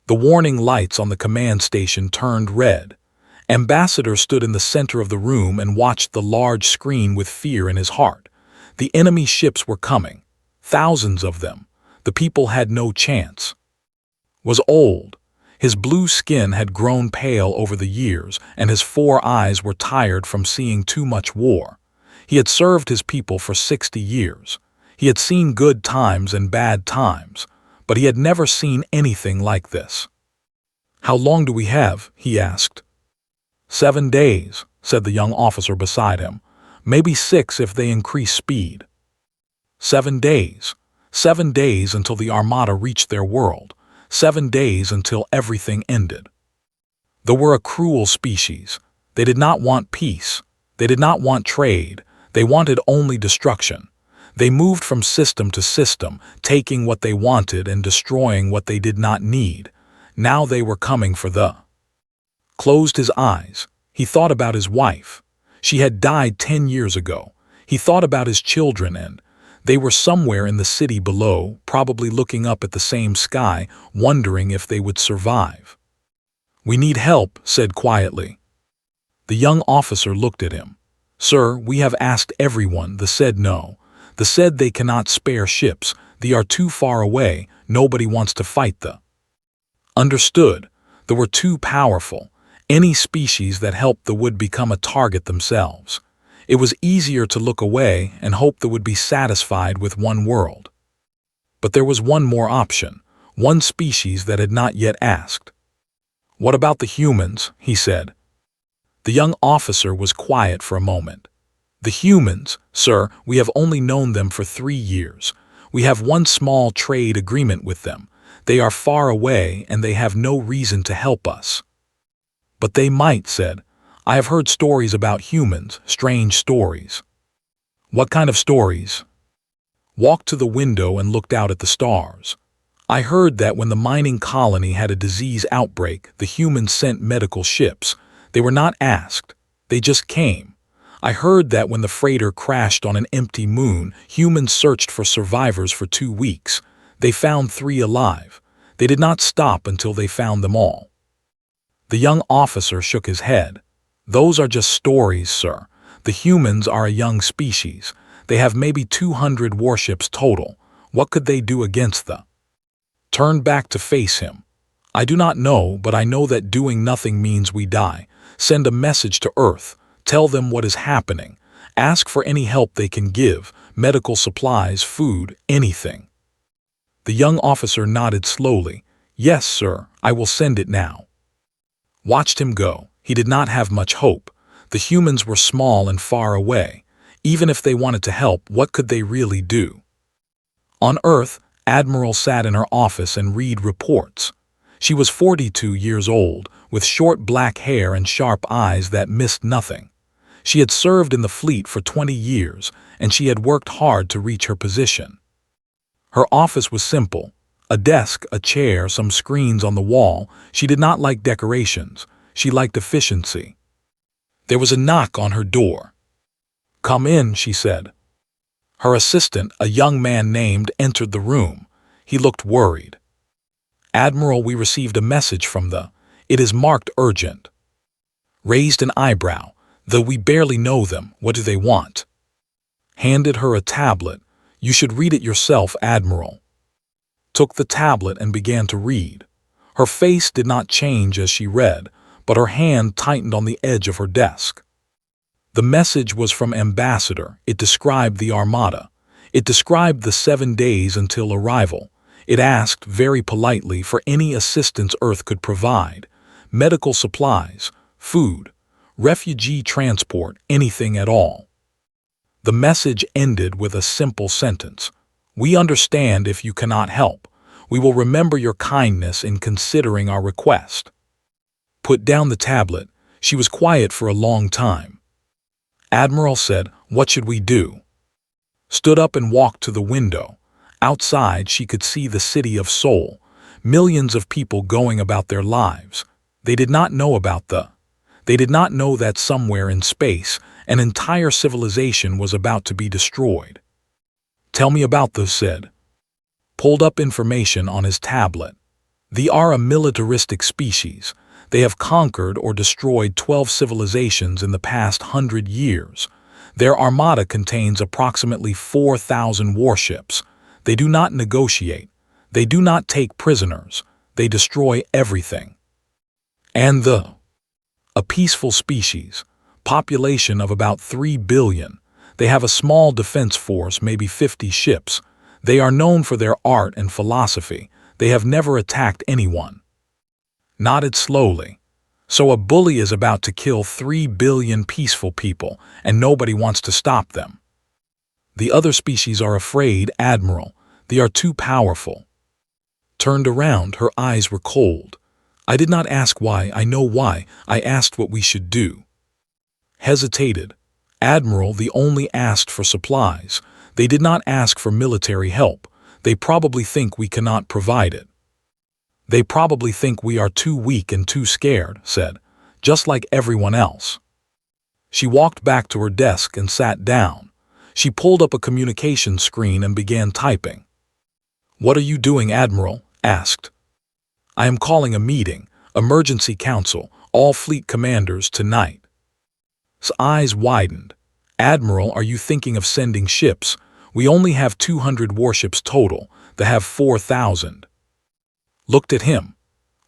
The warning lights on the command station turned red. Ambassador stood in the center of the room and watched the large screen with fear in his heart. The enemy ships were coming. Thousands of them. The people had no chance. Was old. His blue skin had grown pale over the years, and his 4 eyes were tired from seeing too much war. He had served his people for 60 years. He had seen good times and bad times, but he had never seen anything like this. "How long do we have?" he asked. 7 days, said the young officer beside him. "Maybe 6 if they increase speed." 7 days. 7 days until the Armada reached their world. 7 days until everything ended. They were a cruel species. They did not want peace. They did not want trade. They wanted only destruction. They moved from system to system, taking what they wanted and destroying what they did not need. Now they were coming for the... Closed his eyes. He thought about his wife. She had died 10 years ago. He thought about his children, and they were somewhere in the city below, probably looking up at the same sky, wondering if they would survive. "We need help," said quietly. The young officer looked at him. "Sir, we have asked everyone." The said no. The said they cannot spare ships. They are too far away. Nobody wants to fight the... Understood. They were too powerful. Any species that helped them would become a target themselves. It was easier to look away and hope they would be satisfied with one world. But there was one more option, one species that had not yet asked. "What about the humans?" he said. The young officer was quiet for a moment. "The humans, sir, we have only known them for 3 years. We have one small trade agreement with them. They are far away and they have no reason to help us." "But they might," said. "I have heard stories about humans, strange stories." "What kind of stories?" Walked to the window and looked out at the stars. "I heard that when the mining colony had a disease outbreak, the humans sent medical ships. They were not asked. They just came. I heard that when the freighter crashed on an empty moon, humans searched for survivors for 2 weeks. They found 3 alive. They did not stop until they found them all." The young officer shook his head. "Those are just stories, sir. The humans are a young species. They have maybe 200 warships total. What could they do against the..." Turned back to face him. "I do not know, but I know that doing nothing means we die. Send a message to Earth. Tell them what is happening. Ask for any help they can give, medical supplies, food, anything." The young officer nodded slowly. "Yes, sir, I will send it now." Watched him go. He did not have much hope. The humans were small and far away. Even if they wanted to help, what could they really do? On Earth, Admiral sat in her office and read reports. She was 42 years old, with short black hair and sharp eyes that missed nothing. She had served in the fleet for 20 years, and she had worked hard to reach her position. Her office was simple. A desk, a chair, some screens on the wall. She did not like decorations. She liked efficiency. There was a knock on her door. "Come in," she said. Her assistant, a young man named, entered the room. He looked worried. "Admiral, we received a message from the... It is marked urgent." Raised an eyebrow. "Though we barely know them, what do they want?" Handed her a tablet. "You should read it yourself, Admiral." Took the tablet and began to read. Her face did not change as she read, but her hand tightened on the edge of her desk. The message was from Ambassador. It described the Armada. It described the 7 days until arrival. It asked, very politely, for any assistance Earth could provide. Medical supplies, food, refugee transport, anything at all. The message ended with a simple sentence. "We understand if you cannot help. We will remember your kindness in considering our request." Put down the tablet. She was quiet for a long time. Admiral said, "What should we do?" Stood up and walked to the window. Outside she could see the city of Seoul. Millions of people going about their lives. They did not know about the... They did not know that somewhere in space, an entire civilization was about to be destroyed. "Tell me about those," said. Pulled up information on his tablet. They are a militaristic species. They have conquered or destroyed 12 civilizations in the past 100 years. Their armada contains approximately 4,000 warships. They do not negotiate. They do not take prisoners. They destroy everything. And a peaceful species, population of about 3 billion. They have a small defense force, maybe 50 ships. They are known for their art and philosophy. They have never attacked anyone. Nodded slowly. So a bully is about to kill 3 billion peaceful people, and nobody wants to stop them. The other species are afraid, Admiral. They are too powerful. Turned around, her eyes were cold. I did not ask why, I know why. I asked what we should do. Hesitated. Admiral, they only asked for supplies. They did not ask for military help. They probably think we cannot provide it. They probably think we are too weak and too scared, said, just like everyone else. She walked back to her desk and sat down. She pulled up a communication screen and began typing. What are you doing, Admiral? Asked. I am calling a meeting, emergency council, all fleet commanders tonight. His eyes widened. Admiral, are you thinking of sending ships? We only have 200 warships total. They have 4,000. Looked at him.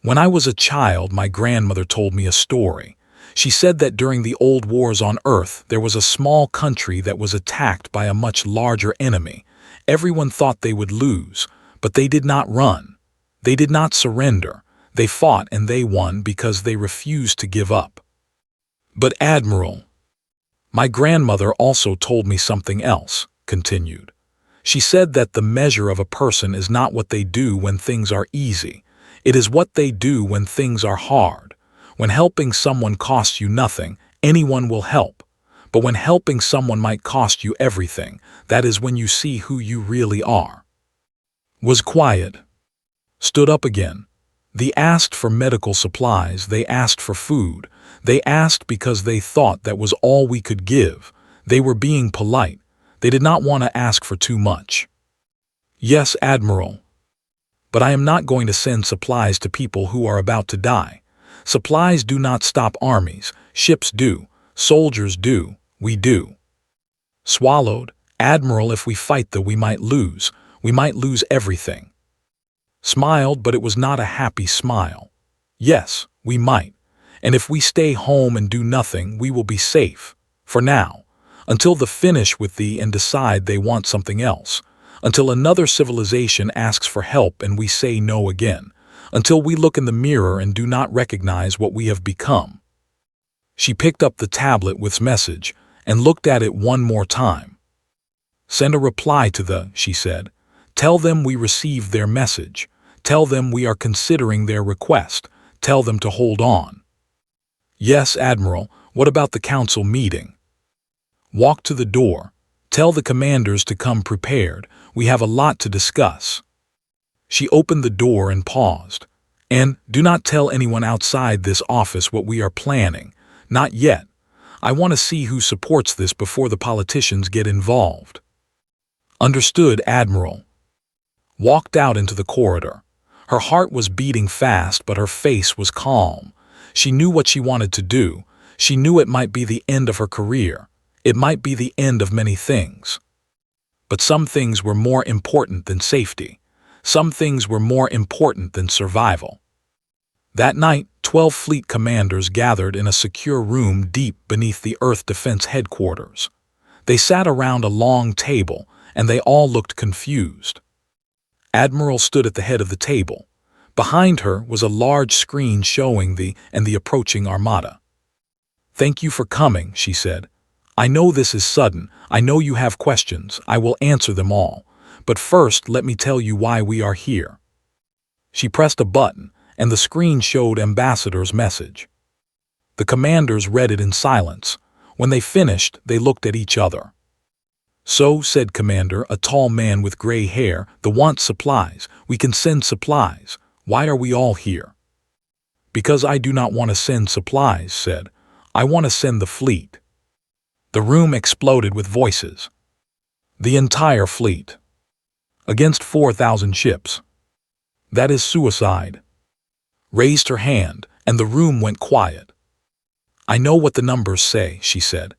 When I was a child, my grandmother told me a story. She said that during the old wars on Earth, there was a small country that was attacked by a much larger enemy. Everyone thought they would lose, but they did not run. They did not surrender. They fought and they won because they refused to give up. But Admiral, my grandmother also told me something else, continued. She said that the measure of a person is not what they do when things are easy. It is what they do when things are hard. When helping someone costs you nothing, anyone will help. But when helping someone might cost you everything, that is when you see who you really are. Was quiet. Stood up again. They asked for medical supplies. They asked for food. They asked because they thought that was all we could give. They were being polite. They did not want to ask for too much. Yes, Admiral. But I am not going to send supplies to people who are about to die. Supplies do not stop armies. Ships do. Soldiers do. We do. Swallowed. Admiral, if we fight we might lose. We might lose everything. Smiled, but it was not a happy smile. Yes, we might. And if we stay home and do nothing, we will be safe. For now. Until the finish with and decide they want something else. Until another civilization asks for help and we say no again. Until we look in the mirror and do not recognize what we have become. She picked up the tablet with message and looked at it one more time. Send a reply to she said. Tell them we received their message. Tell them we are considering their request. Tell them to hold on. Yes, Admiral, what about the council meeting? Walk to the door. Tell the commanders to come prepared. We have a lot to discuss. She opened the door and paused. And do not tell anyone outside this office what we are planning. Not yet. I want to see who supports this before the politicians get involved. Understood, Admiral. Walked out into the corridor. Her heart was beating fast, but her face was calm. She knew what she wanted to do. She knew it might be the end of her career. It might be the end of many things. But some things were more important than safety. Some things were more important than survival. That night, 12 fleet commanders gathered in a secure room deep beneath the Earth Defense Headquarters. They sat around a long table, and they all looked confused. Admiral stood at the head of the table. Behind her was a large screen showing the approaching armada. Thank you for coming, she said. I know this is sudden. I know you have questions. I will answer them all. But first, let me tell you why we are here. She pressed a button, and the screen showed Ambassador's message. The commanders read it in silence. When they finished, they looked at each other. So, said Commander, a tall man with gray hair, the want supplies. We can send supplies. Why are we all here? Because I do not want to send supplies, said. I want to send the fleet. The room exploded with voices. The entire fleet. Against 4,000 ships. That is suicide. raised her hand, and the room went quiet. "I know what the numbers say," she said.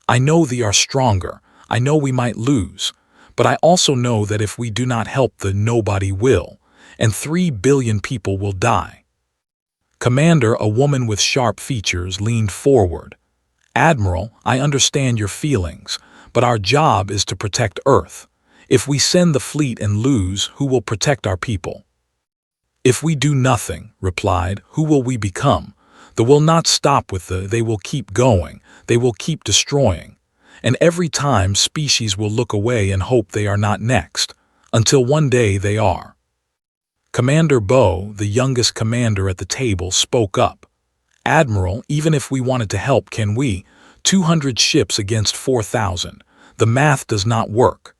"I know they are stronger. I know we might lose. But I also know that if we do not help, nobody will, and 3 billion people will die." Commander, a woman with sharp features, leaned forward. "Admiral, I understand your feelings, but our job is to protect Earth. If we send the fleet and lose, who will protect our people?" "If we do nothing," replied, "who will we become? They will not stop with they will keep going, they will keep destroying. And every time species will look away and hope they are not next, until one day they are." Commander Bo, the youngest commander at the table, spoke up. "Admiral, even if we wanted to help, can we? 200 ships against 4,000. The math does not work."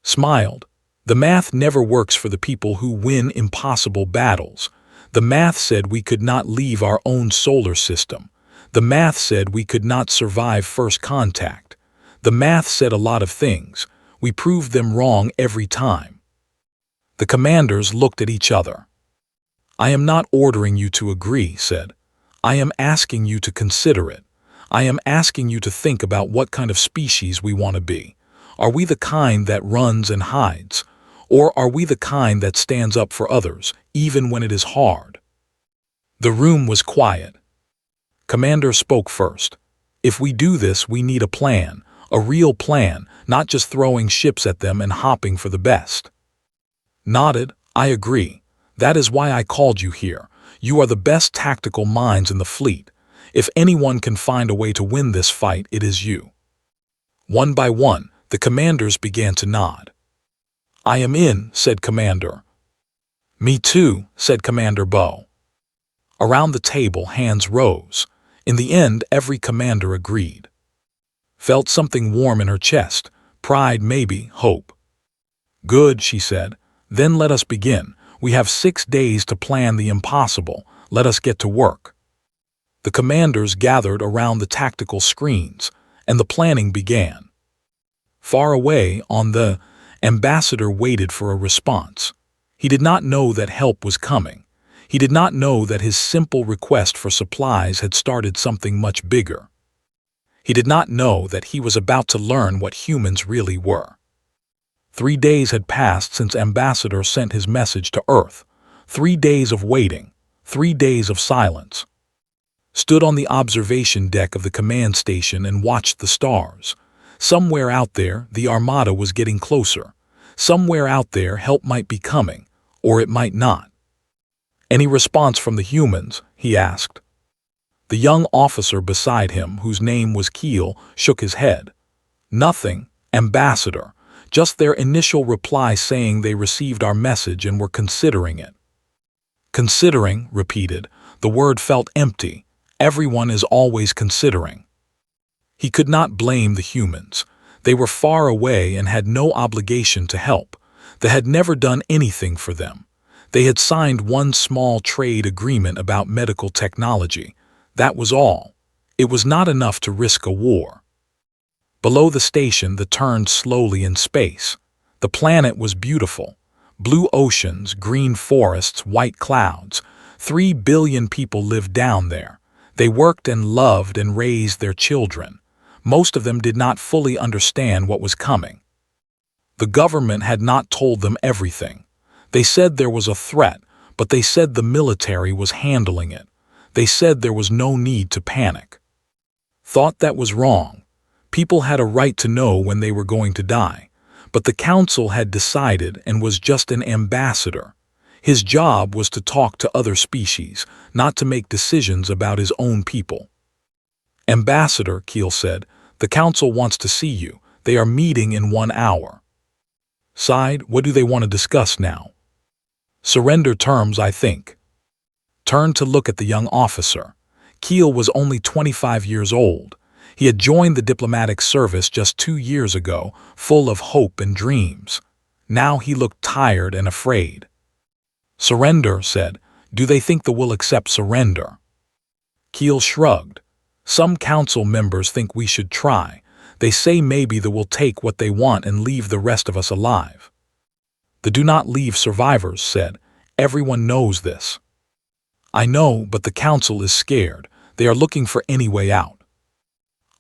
Smiled. "The math never works for the people who win impossible battles. The math said we could not leave our own solar system. The math said we could not survive first contact. The math said a lot of things. We proved them wrong every time." The commanders looked at each other. "I am not ordering you to agree," said. "I am asking you to consider it. I am asking you to think about what kind of species we want to be. Are we the kind that runs and hides? Or are we the kind that stands up for others, even when it is hard?" The room was quiet. Commander spoke first. "If we do this, we need a plan, a real plan, not just throwing ships at them and hopping for the best." Nodded. "I agree. That is why I called you here. You are the best tactical minds in the fleet. If anyone can find a way to win this fight, it is you." One by one, the commanders began to nod. "I am in," said Commander. "Me too," said Commander Bo. Around the table, hands rose. In the end, every commander agreed. Felt something warm in her chest. Pride, maybe, hope. "Good," she said. "Then let us begin. We have 6 days to plan the impossible. Let us get to work." The commanders gathered around the tactical screens, and the planning began. Far away, on the ambassador waited for a response. He did not know that help was coming. He did not know that his simple request for supplies had started something much bigger. He did not know that he was about to learn what humans really were. 3 days had passed since Ambassador sent his message to Earth. 3 days of waiting. 3 days of silence. Stood on the observation deck of the command station and watched the stars. Somewhere out there, the Armada was getting closer. Somewhere out there, help might be coming, or it might not. "Any response from the humans?" he asked. The young officer beside him, whose name was Keel, shook his head. "Nothing, Ambassador. Just their initial reply saying they received our message and were considering it." "Considering," repeated. The word felt empty. Everyone is always considering. He could not blame the humans. They were far away and had no obligation to help. They had never done anything for them. They had signed one small trade agreement about medical technology. That was all. It was not enough to risk a war. Below the station, they turned slowly in space. The planet was beautiful. Blue oceans, green forests, white clouds. 3 billion people lived down there. They worked and loved and raised their children. Most of them did not fully understand what was coming. The government had not told them everything. They said there was a threat, but they said the military was handling it. They said there was no need to panic. Thought that was wrong. People had a right to know when they were going to die. But the council had decided and was just an ambassador. His job was to talk to other species, not to make decisions about his own people. "Ambassador," Keel said, "the council wants to see you. They are meeting in 1 hour." Sighed. "What do they want to discuss now?" "Surrender terms, I think." Turned to look at the young officer. Keel was only 25 years old. He had joined the diplomatic service just 2 years ago, full of hope and dreams. Now he looked tired and afraid. "Surrender," said. "Do they think they will accept surrender?" Keel shrugged. "Some council members think we should try. They say maybe they will take what they want and leave the rest of us alive." "They do not leave survivors," said. "Everyone knows this." I know, but the council is scared. They are looking for any way out.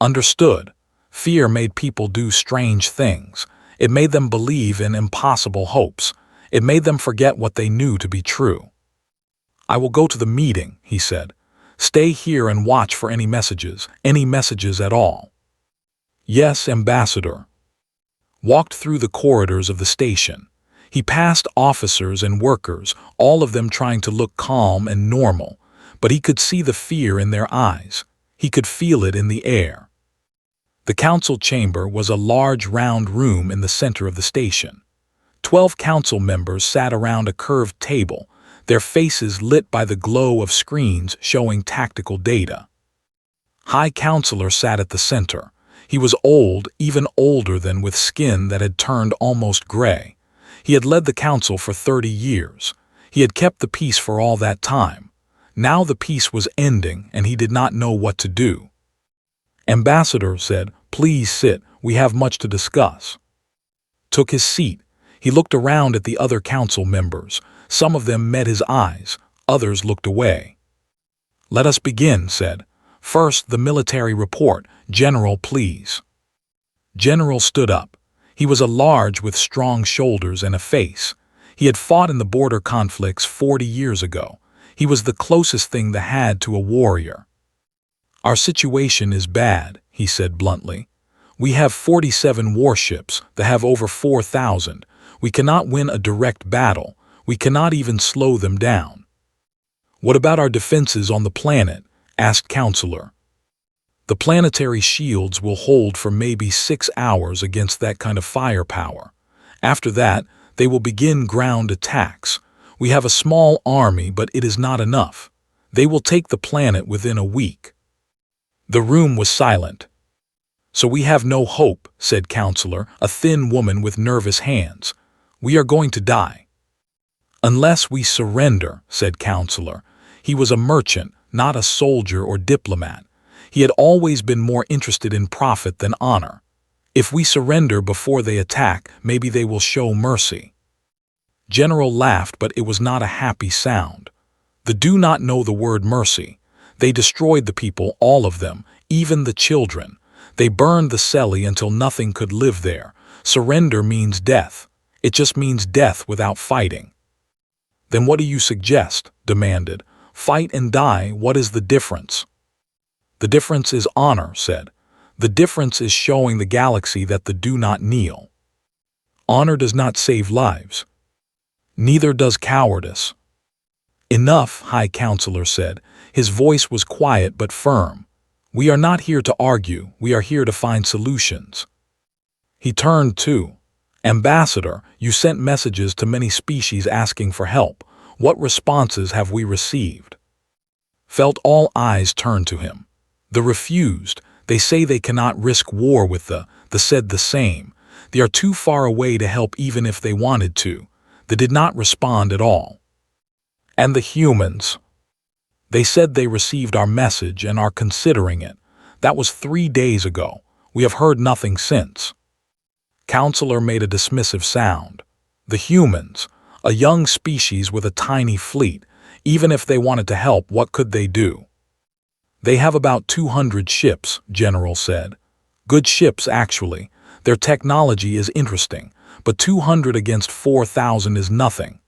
Understood. Fear made people do strange things. It made them believe in impossible hopes. It made them forget what they knew to be true. I will go to the meeting, he said. Stay here and watch for any messages at all. Yes, Ambassador. Walked through the corridors of the station. He passed officers and workers, all of them trying to look calm and normal, but he could see the fear in their eyes. He could feel it in the air. The council chamber was a large round room in the center of the station. 12 council members sat around a curved table, their faces lit by the glow of screens showing tactical data. High Counselor sat at the center. He was old, even older than, with skin that had turned almost gray. He had led the council for 30 years. He had kept the peace for all that time. Now the peace was ending, and he did not know what to do. Ambassador said, "Please sit, we have much to discuss." Took his seat. He looked around at the other council members. Some of them met his eyes, others looked away. "Let us begin," said. "First, the military report. General, please." General stood up. He was a large with strong shoulders and a face. He had fought in the border conflicts 40 years ago. He was the closest thing they had to a warrior. "Our situation is bad," he said bluntly. "We have 47 warships that have over 4,000. We cannot win a direct battle. We cannot even slow them down." "What about our defenses on the planet?" asked Counselor. "The planetary shields will hold for maybe 6 hours against that kind of firepower. After that, they will begin ground attacks. We have a small army, but it is not enough. They will take the planet within a week." The room was silent. "So we have no hope," said Counselor, a thin woman with nervous hands. "We are going to die." "Unless we surrender," said Counselor. He was a merchant, not a soldier or diplomat. He had always been more interested in profit than honor. "If we surrender before they attack, maybe they will show mercy." General laughed, but it was not a happy sound. They do not know the word mercy. They destroyed the people, all of them, even the children. They burned the celly until nothing could live there. Surrender means death. It just means death without fighting. "Then what do you suggest?" demanded. "Fight and die, what is the difference?" "The difference is honor," said. "The difference is showing the galaxy that they do not kneel. Honor does not save lives. Neither does cowardice." "Enough," High Counselor said. His voice was quiet but firm. "We are not here to argue, we are here to find solutions." He turned to Ambassador. "You sent messages to many species asking for help. What responses have we received?" Felt all eyes turned to him. "They refused. They say they cannot risk war with the said the same. They are too far away to help even if they wanted to. They did not respond at all." "And the humans?" "They said they received our message and are considering it. That was 3 days ago. We have heard nothing since." Counselor made a dismissive sound. "The humans, a young species with a tiny fleet. Even if they wanted to help, what could they do?" "They have about 200 ships," General said. "Good ships, actually. Their technology is interesting, but 200 against 4,000 is nothing."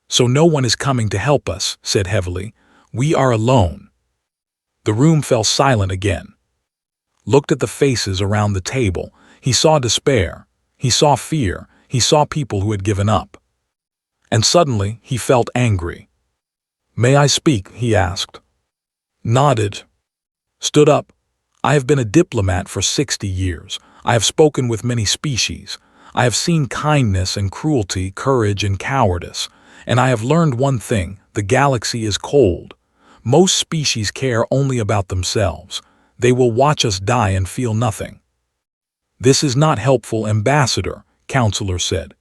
"So no one is coming to help us," said heavily. "We are alone." The room fell silent again. Looked at the faces around the table. He saw despair. He saw fear. He saw people who had given up. And suddenly he felt angry. "May I speak?" he asked. Nodded. Stood up. "I have been a diplomat for 60 years. I have spoken with many species. I have seen kindness and cruelty, courage and cowardice. And I have learned one thing: the galaxy is cold. Most species care only about themselves. They will watch us die and feel nothing." "This is not helpful, Ambassador," Counselor said.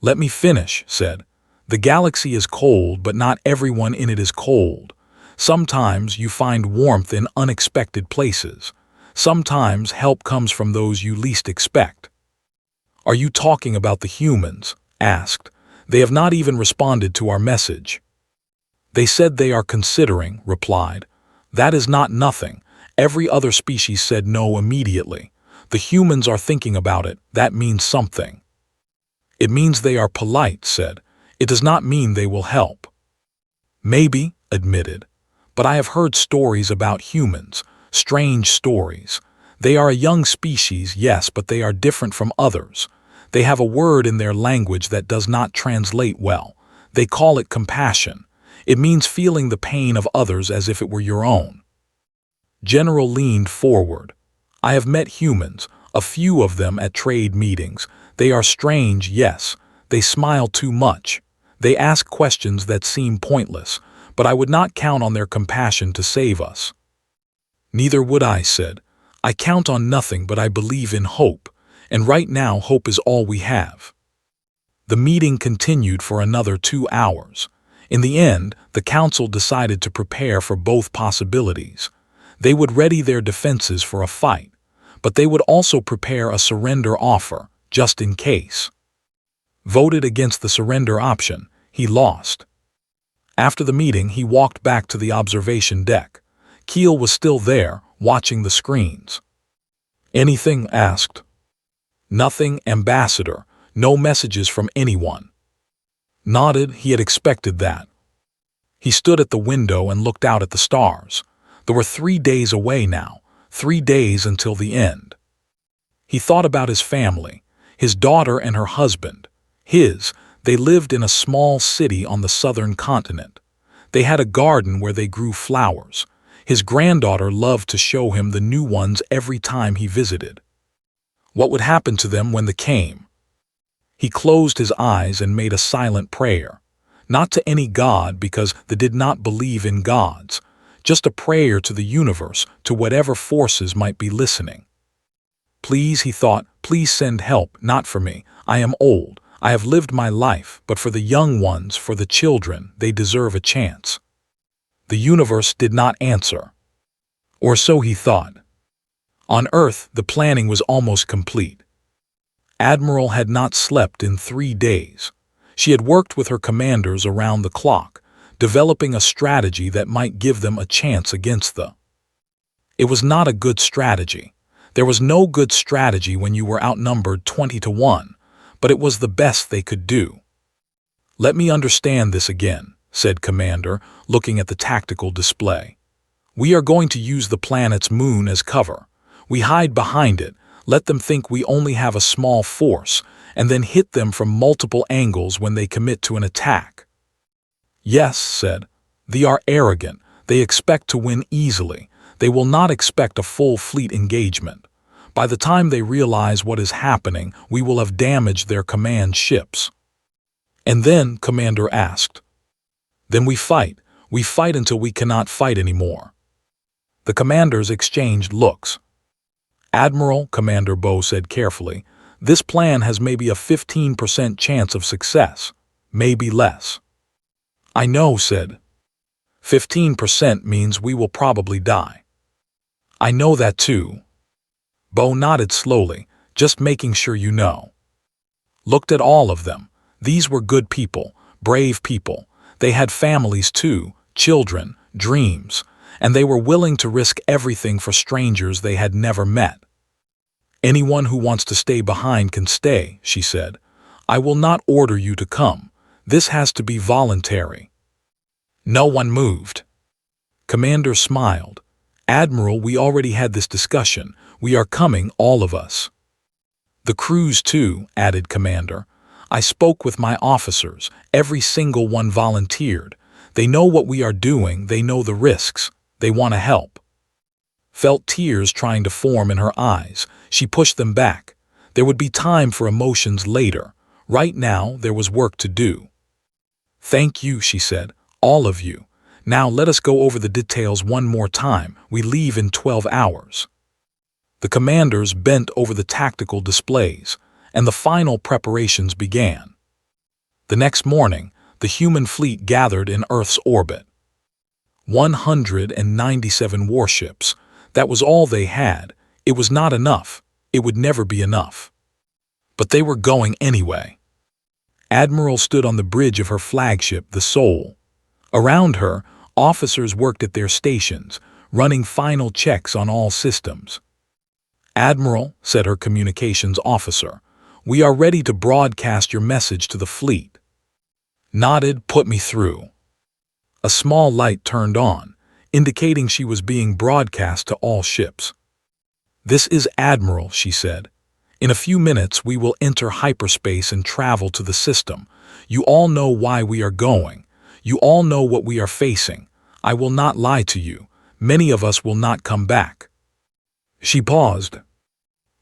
"Let me finish," said. "The galaxy is cold, but not everyone in it is cold. Sometimes you find warmth in unexpected places. Sometimes help comes from those you least expect." "Are you talking about the humans?" asked. "They have not even responded to our message." They said they are considering, replied. That is not nothing. Every other species said no immediately. The humans are thinking about it. That means something. It means they are polite, said. It does not mean they will help. Maybe, admitted. But I have heard stories about humans, strange stories. They are a young species, yes, but they are different from others. They have a word in their language that does not translate well. They call it compassion. It means feeling the pain of others as if it were your own. General leaned forward. I have met humans, a few of them at trade meetings. They are strange, yes. They smile too much. They ask questions that seem pointless, but I would not count on their compassion to save us. Neither would I, said. I count on nothing, but I believe in hope, and right now hope is all we have. The meeting continued for another 2 hours. In the end, the council decided to prepare for both possibilities. They would ready their defenses for a fight, but they would also prepare a surrender offer, just in case. Voted against the surrender option, he lost. After the meeting, he walked back to the observation deck. Keel was still there, watching the screens. Anything? Asked. Nothing, Ambassador. No messages from anyone. Nodded. He had expected that. He stood at the window and looked out at the stars. There were 3 days away now, 3 days until the end. He thought about his family, his daughter and her husband. They lived in a small city on the southern continent. They had a garden where they grew flowers. His granddaughter loved to show him the new ones every time he visited. What would happen to them when they came? He closed his eyes and made a silent prayer. Not to any god, because they did not believe in gods. Just a prayer to the universe, to whatever forces might be listening. Please, he thought, please send help, not for me. I am old. I have lived my life, but for the young ones, for the children, they deserve a chance. The universe did not answer. Or so he thought. On Earth, the planning was almost complete. Admiral had not slept in 3 days. She had worked with her commanders around the clock, developing a strategy that might give them a chance against the. It was not a good strategy. There was no good strategy when you were outnumbered 20-1, but it was the best they could do. Let me understand this again, said Commander, looking at the tactical display. We are going to use the planet's moon as cover. We hide behind it, let them think we only have a small force, and then hit them from multiple angles when they commit to an attack. Yes, said. They are arrogant. They expect to win easily. They will not expect a full fleet engagement. By the time they realize what is happening, we will have damaged their command ships. And then, Commander asked. Then we fight. We fight until we cannot fight anymore. The commanders exchanged looks. Admiral, Commander Bow said carefully, this plan has maybe a 15% chance of success, maybe less. I know, said. 15% means we will probably die. I know that too. Bow nodded slowly, just making sure you know. Looked at all of them. These were good people, brave people. They had families too, children, dreams, and they were willing to risk everything for strangers they had never met. Anyone who wants to stay behind can stay, she said. I will not order you to come. This has to be voluntary. No one moved. Commander smiled. Admiral, we already had this discussion. We are coming, all of us. The crews too, added Commander. I spoke with my officers. Every single one volunteered. They know what we are doing. They know the risks. They want to help. Felt tears trying to form in her eyes. She pushed them back. There would be time for emotions later. Right now, there was work to do. Thank you, she said. All of you. Now let us go over the details one more time. We leave in 12 hours. The commanders bent over the tactical displays, and the final preparations began. The next morning, the human fleet gathered in Earth's orbit. 197 warships. That was all they had. It was not enough. It would never be enough. But they were going anyway. Admiral stood on the bridge of her flagship, the Soul. Around her, officers worked at their stations, running final checks on all systems. "Admiral," said her communications officer, "we are ready to broadcast your message to the fleet." Nodded, "Put me through." A small light turned on, indicating she was being broadcast to all ships. "This is Admiral," she said. "In a few minutes we will enter hyperspace and travel to the system. You all know why we are going. You all know what we are facing. I will not lie to you. Many of us will not come back." She paused.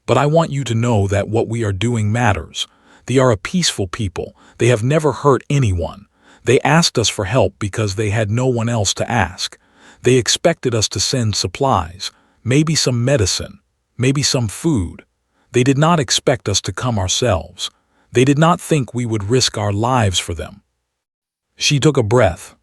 "But I want you to know that what we are doing matters. They are a peaceful people. They have never hurt anyone. They asked us for help because they had no one else to ask. They expected us to send supplies, maybe some medicine, maybe some food. They did not expect us to come ourselves. They did not think we would risk our lives for them." She took a breath.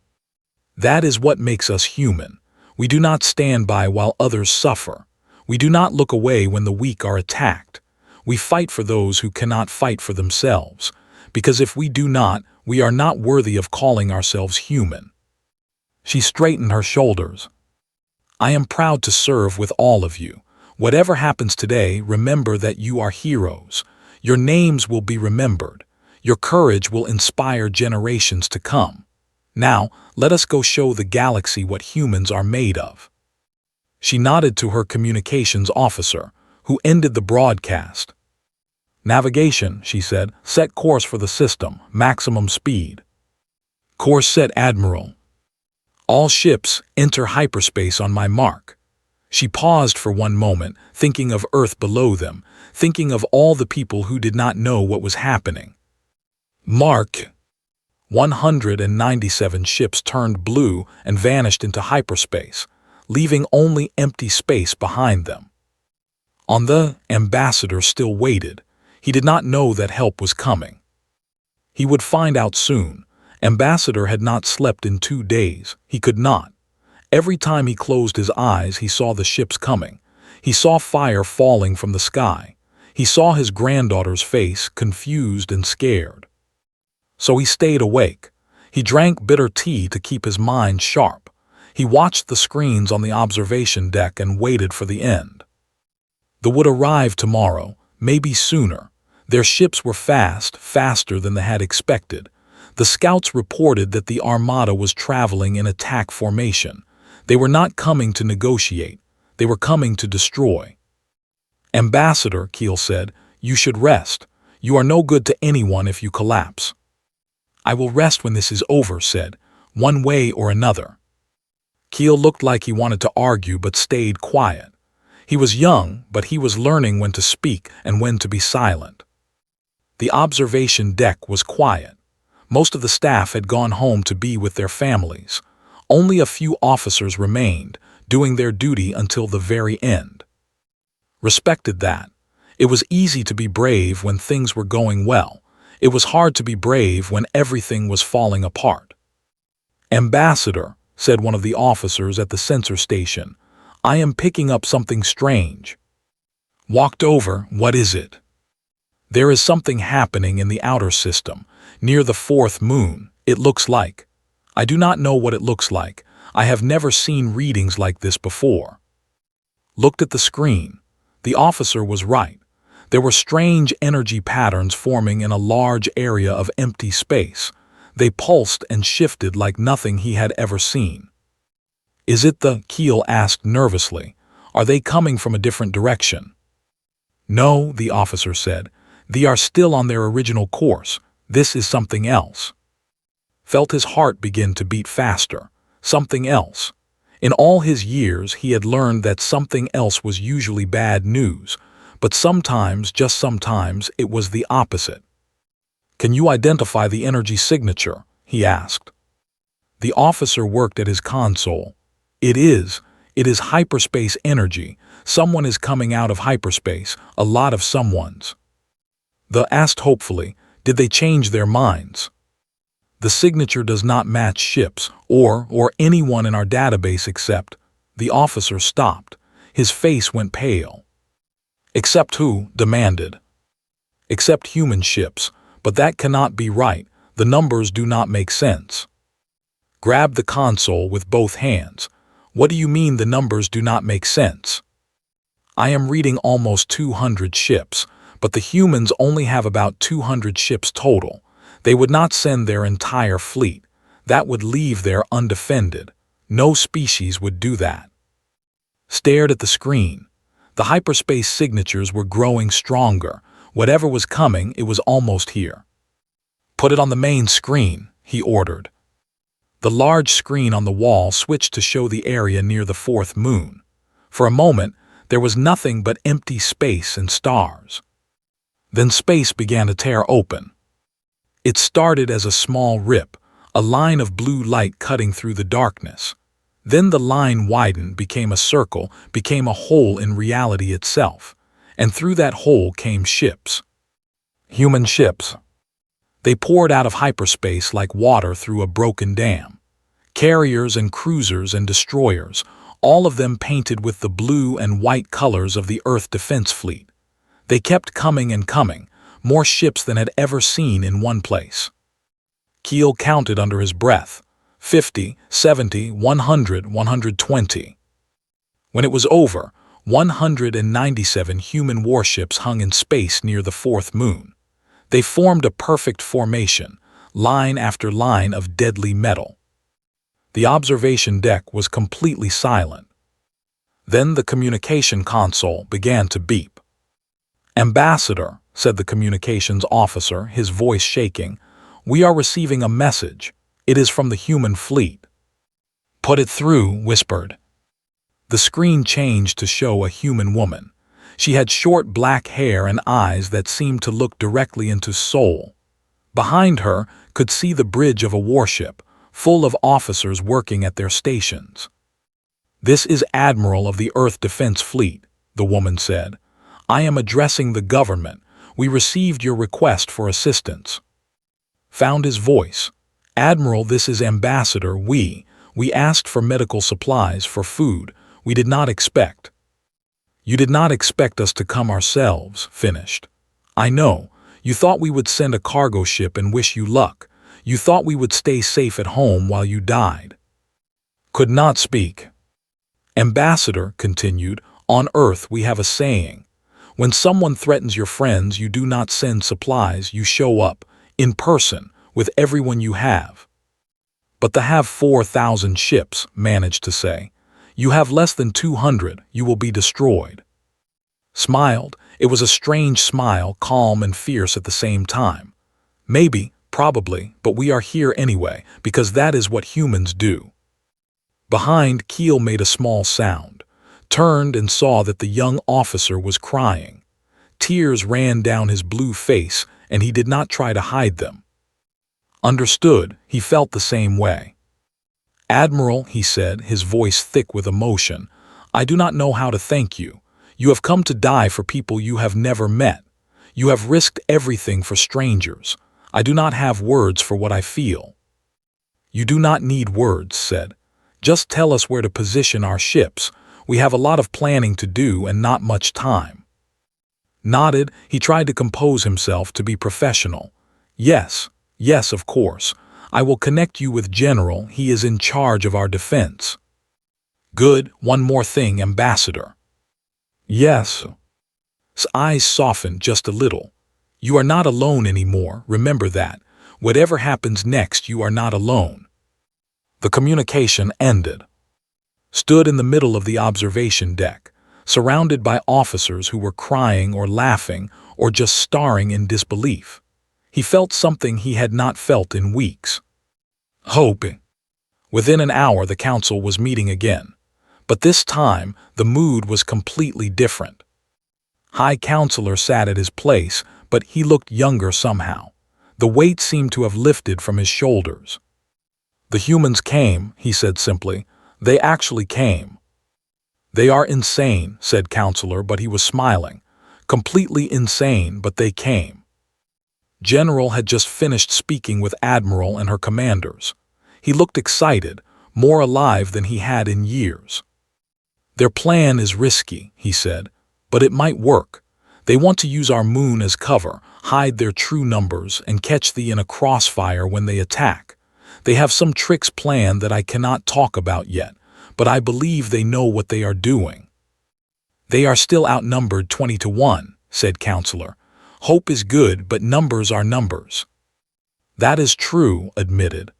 "That is what makes us human. We do not stand by while others suffer. We do not look away when the weak are attacked. We fight for those who cannot fight for themselves, because if we do not, we are not worthy of calling ourselves human." She straightened her shoulders. "I am proud to serve with all of you. Whatever happens today, remember that you are heroes. Your names will be remembered. Your courage will inspire generations to come. Now, let us go show the galaxy what humans are made of." She nodded to her communications officer, who ended the broadcast. "Navigation," she said. "Set course for the system, maximum speed." "Course set, Admiral." "All ships, enter hyperspace on my mark." She paused for one moment, thinking of Earth below them, thinking of all the people who did not know what was happening. Mark. 197 ships turned blue and vanished into hyperspace, leaving only empty space behind them. On the ambassador still waited. He did not know that help was coming. He would find out soon. Ambassador had not slept in 2 days. He could not. Every time he closed his eyes, he saw the ships coming. He saw fire falling from the sky. He saw his granddaughter's face, confused and scared. So he stayed awake. He drank bitter tea to keep his mind sharp. He watched the screens on the observation deck and waited for the end. They would arrive tomorrow, maybe sooner. Their ships were fast, faster than they had expected. The scouts reported that the armada was traveling in attack formation. They were not coming to negotiate. They were coming to destroy. "Ambassador," Keel said, "you should rest. You are no good to anyone if you collapse." "I will rest when this is over," said, "one way or another." Keel looked like he wanted to argue but stayed quiet. He was young, but he was learning when to speak and when to be silent. The observation deck was quiet. Most of the staff had gone home to be with their families. Only a few officers remained, doing their duty until the very end. Respected that. It was easy to be brave when things were going well. It was hard to be brave when everything was falling apart. "Ambassador," said one of the officers at the sensor station, "I am picking up something strange." Walked over. "What is it?" "There is something happening in the outer system, near the 4th moon, it looks like. I do not know what it looks like. I have never seen readings like this before." Looked at the screen. The officer was right. There were strange energy patterns forming in a large area of empty space. They pulsed and shifted like nothing he had ever seen. "Is it the?" Keel asked nervously. "Are they coming from a different direction?" "No," the officer said. "They are still on their original course. This is something else." Felt his heart begin to beat faster. Something else. In all his years, he had learned that something else was usually bad news, but sometimes, just sometimes, it was the opposite. "Can you identify the energy signature?" he asked. The officer worked at his console. It is hyperspace energy. Someone is coming out of hyperspace, a lot of someones." The asked hopefully, "Did they change their minds?" "The signature does not match ships or anyone in our database except." The officer stopped. His face went pale. "Except who?" demanded. "Except human ships, but that cannot be right. The numbers do not make sense." grabbed the console with both hands. What do you mean the numbers do not make sense? I am reading almost 200 ships, but the humans only have about 200 ships total. They would not send their entire fleet. That would leave there undefended. No species would do that. Stared at the screen. The hyperspace signatures were growing stronger. Whatever was coming, it was almost here. Put it on the main screen, he ordered. The large screen on the wall switched to show the area near the fourth moon. For a moment, there was nothing but empty space and stars. Then space began to tear open. It started as a small rip, a line of blue light cutting through the darkness. Then the line widened, became a circle, became a hole in reality itself. And through that hole came ships. Human ships. They poured out of hyperspace like water through a broken dam. Carriers and cruisers and destroyers, all of them painted with the blue and white colors of the Earth Defense Fleet. They kept coming and coming, more ships than had ever seen in one place. Keel counted under his breath. 50, 70, 100, 120. When it was over, 197 human warships hung in space near the fourth moon. They formed a perfect formation, line after line of deadly metal. The observation deck was completely silent. Then the communication console began to beep. "Ambassador," said the communications officer, his voice shaking, "we are receiving a message. It is from the human fleet." "Put it through," whispered. The screen changed to show a human woman. She had short black hair and eyes that seemed to look directly into Seoul. Behind her could see the bridge of a warship, full of officers working at their stations. "This is Admiral of the Earth Defense Fleet," the woman said. "I am addressing the government. We received your request for assistance." Found his voice. "Admiral, this is Ambassador. We asked for medical supplies, for food. We did not expect." "You did not expect us to come ourselves," finished. "I know. You thought we would send a cargo ship and wish you luck. You thought we would stay safe at home while you died." Could not speak. Ambassador continued, "On Earth we have a saying. When someone threatens your friends, you do not send supplies, you show up, in person, with everyone you have." "But to have 4,000 ships," managed to say. "You have less than 200, you will be destroyed." Smiled. It was a strange smile, calm and fierce at the same time. "Maybe, probably, but we are here anyway, because that is what humans do." Behind, Keel made a small sound, turned and saw that the young officer was crying. Tears ran down his blue face, and he did not try to hide them. Understood, he felt the same way. "Admiral," he said, his voice thick with emotion, "I do not know how to thank you. You have come to die for people you have never met. You have risked everything for strangers. I do not have words for what I feel." "You do not need words," said. "Just tell us where to position our ships. We have a lot of planning to do and not much time." Nodded, he tried to compose himself to be professional. Yes, of course. I will connect you with General. He is in charge of our defense." "Good. One more thing, Ambassador." "Yes." His eyes softened just a little. "You are not alone anymore, remember that. Whatever happens next, you are not alone." The communication ended. Stood in the middle of the observation deck, surrounded by officers who were crying or laughing or just staring in disbelief. He felt something he had not felt in weeks. Hope. Within an hour the council was meeting again, but this time the mood was completely different. High Counselor sat at his place, but he looked younger somehow. The weight seemed to have lifted from his shoulders. "The humans came," he said simply. "They actually came." "They are insane," said Counselor, but he was smiling. "Completely insane, but they came." General had just finished speaking with Admiral and her commanders. He looked excited, more alive than he had in years. "Their plan is risky," he said, "but it might work. They want to use our moon as cover, hide their true numbers, and catch thee in a crossfire when they attack. They have some tricks planned that I cannot talk about yet, but I believe they know what they are doing." "They are still outnumbered 20-1, said Counselor. "Hope is good, but numbers are numbers." "That is true," admitted.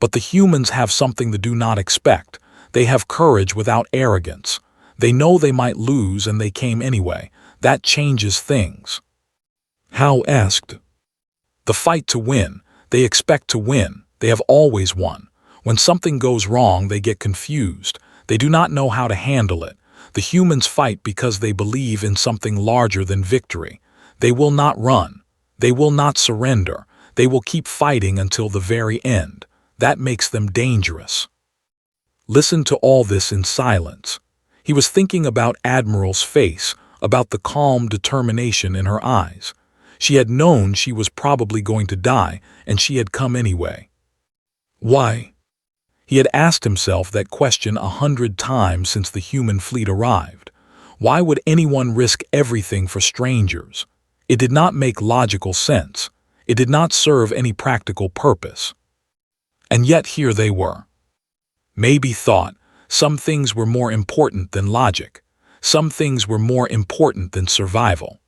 "But the humans have something the do not expect. They have courage without arrogance. They know they might lose and they came anyway. That changes things." Hao asked. "The fight to win. They expect to win. They have always won. When something goes wrong, they get confused. They do not know how to handle it. The humans fight because they believe in something larger than victory. They will not run. They will not surrender. They will keep fighting until the very end. That makes them dangerous." Listen to all this in silence. He was thinking about Admiral's face, about the calm determination in her eyes. She had known she was probably going to die, and she had come anyway. Why? He had asked himself that question 100 times since the human fleet arrived. Why would anyone risk everything for strangers? It did not make logical sense. It did not serve any practical purpose. And yet here they were. Maybe thought, some things were more important than logic. Some things were more important than survival.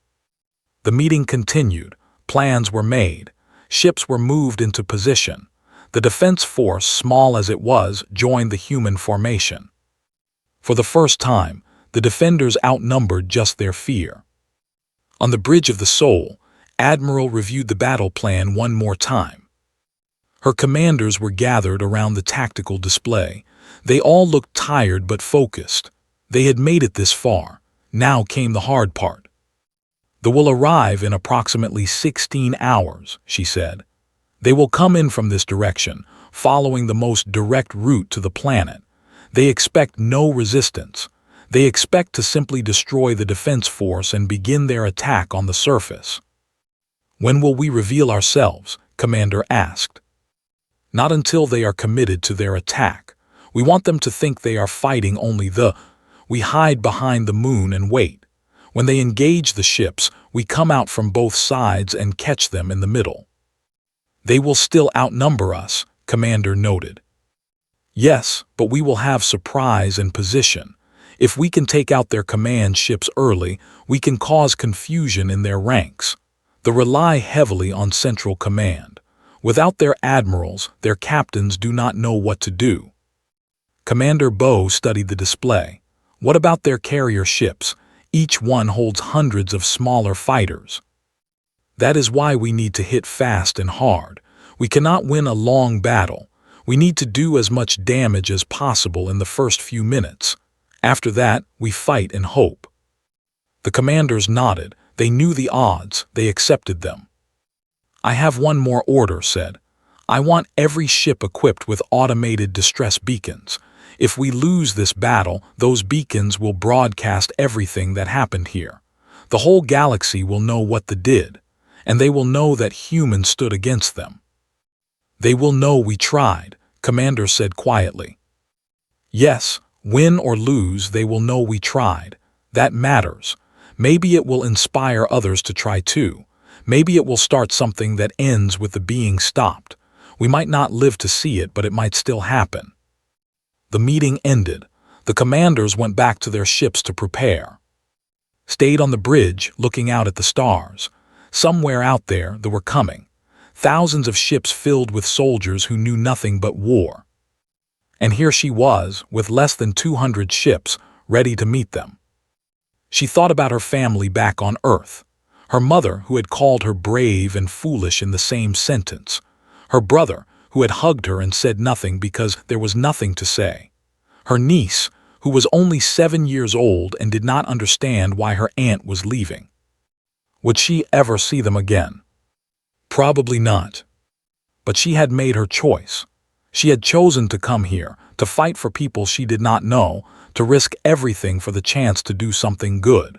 The meeting continued. Plans were made. Ships were moved into position. The defense force, small as it was, joined the human formation. For the first time, the defenders outnumbered just their fear. On the Bridge of the Soul, Admiral reviewed the battle plan one more time. Her commanders were gathered around the tactical display. They all looked tired but focused. They had made it this far. Now came the hard part. "They will arrive in approximately 16 hours, she said. "They will come in from this direction, following the most direct route to the planet. They expect no resistance. They expect to simply destroy the defense force and begin their attack on the surface." "When will we reveal ourselves?" Commander asked. "Not until they are committed to their attack. We want them to think they are fighting only we hide behind the moon and wait. When they engage the ships, we come out from both sides and catch them in the middle." "They will still outnumber us," Commander noted. "Yes, but we will have surprise and position. If we can take out their command ships early, we can cause confusion in their ranks. They rely heavily on Central Command. Without their admirals, their captains do not know what to do." Commander Bo studied the display. "What about their carrier ships? Each one holds hundreds of smaller fighters." "That is why we need to hit fast and hard. We cannot win a long battle. We need to do as much damage as possible in the first few minutes. After that, we fight and hope." The commanders nodded. They knew the odds. They accepted them. "I have one more order," said. "I want every ship equipped with automated distress beacons. If we lose this battle, those beacons will broadcast everything that happened here. The whole galaxy will know what they did, and they will know that humans stood against them." "They will know we tried," Commander said quietly. "Yes, win or lose, they will know we tried. That matters. Maybe it will inspire others to try too. Maybe it will start something that ends with the being stopped. We might not live to see it, but it might still happen." The meeting ended. The commanders went back to their ships to prepare. Stayed on the bridge, looking out at the stars. Somewhere out there, they were coming. Thousands of ships filled with soldiers who knew nothing but war. And here she was, with less than 200 ships, ready to meet them. She thought about her family back on Earth. Her mother, who had called her brave and foolish in the same sentence. Her brother, who had hugged her and said nothing because there was nothing to say. Her niece, who was only 7 years old and did not understand why her aunt was leaving. Would she ever see them again? Probably not. But she had made her choice. She had chosen to come here, to fight for people she did not know, to risk everything for the chance to do something good.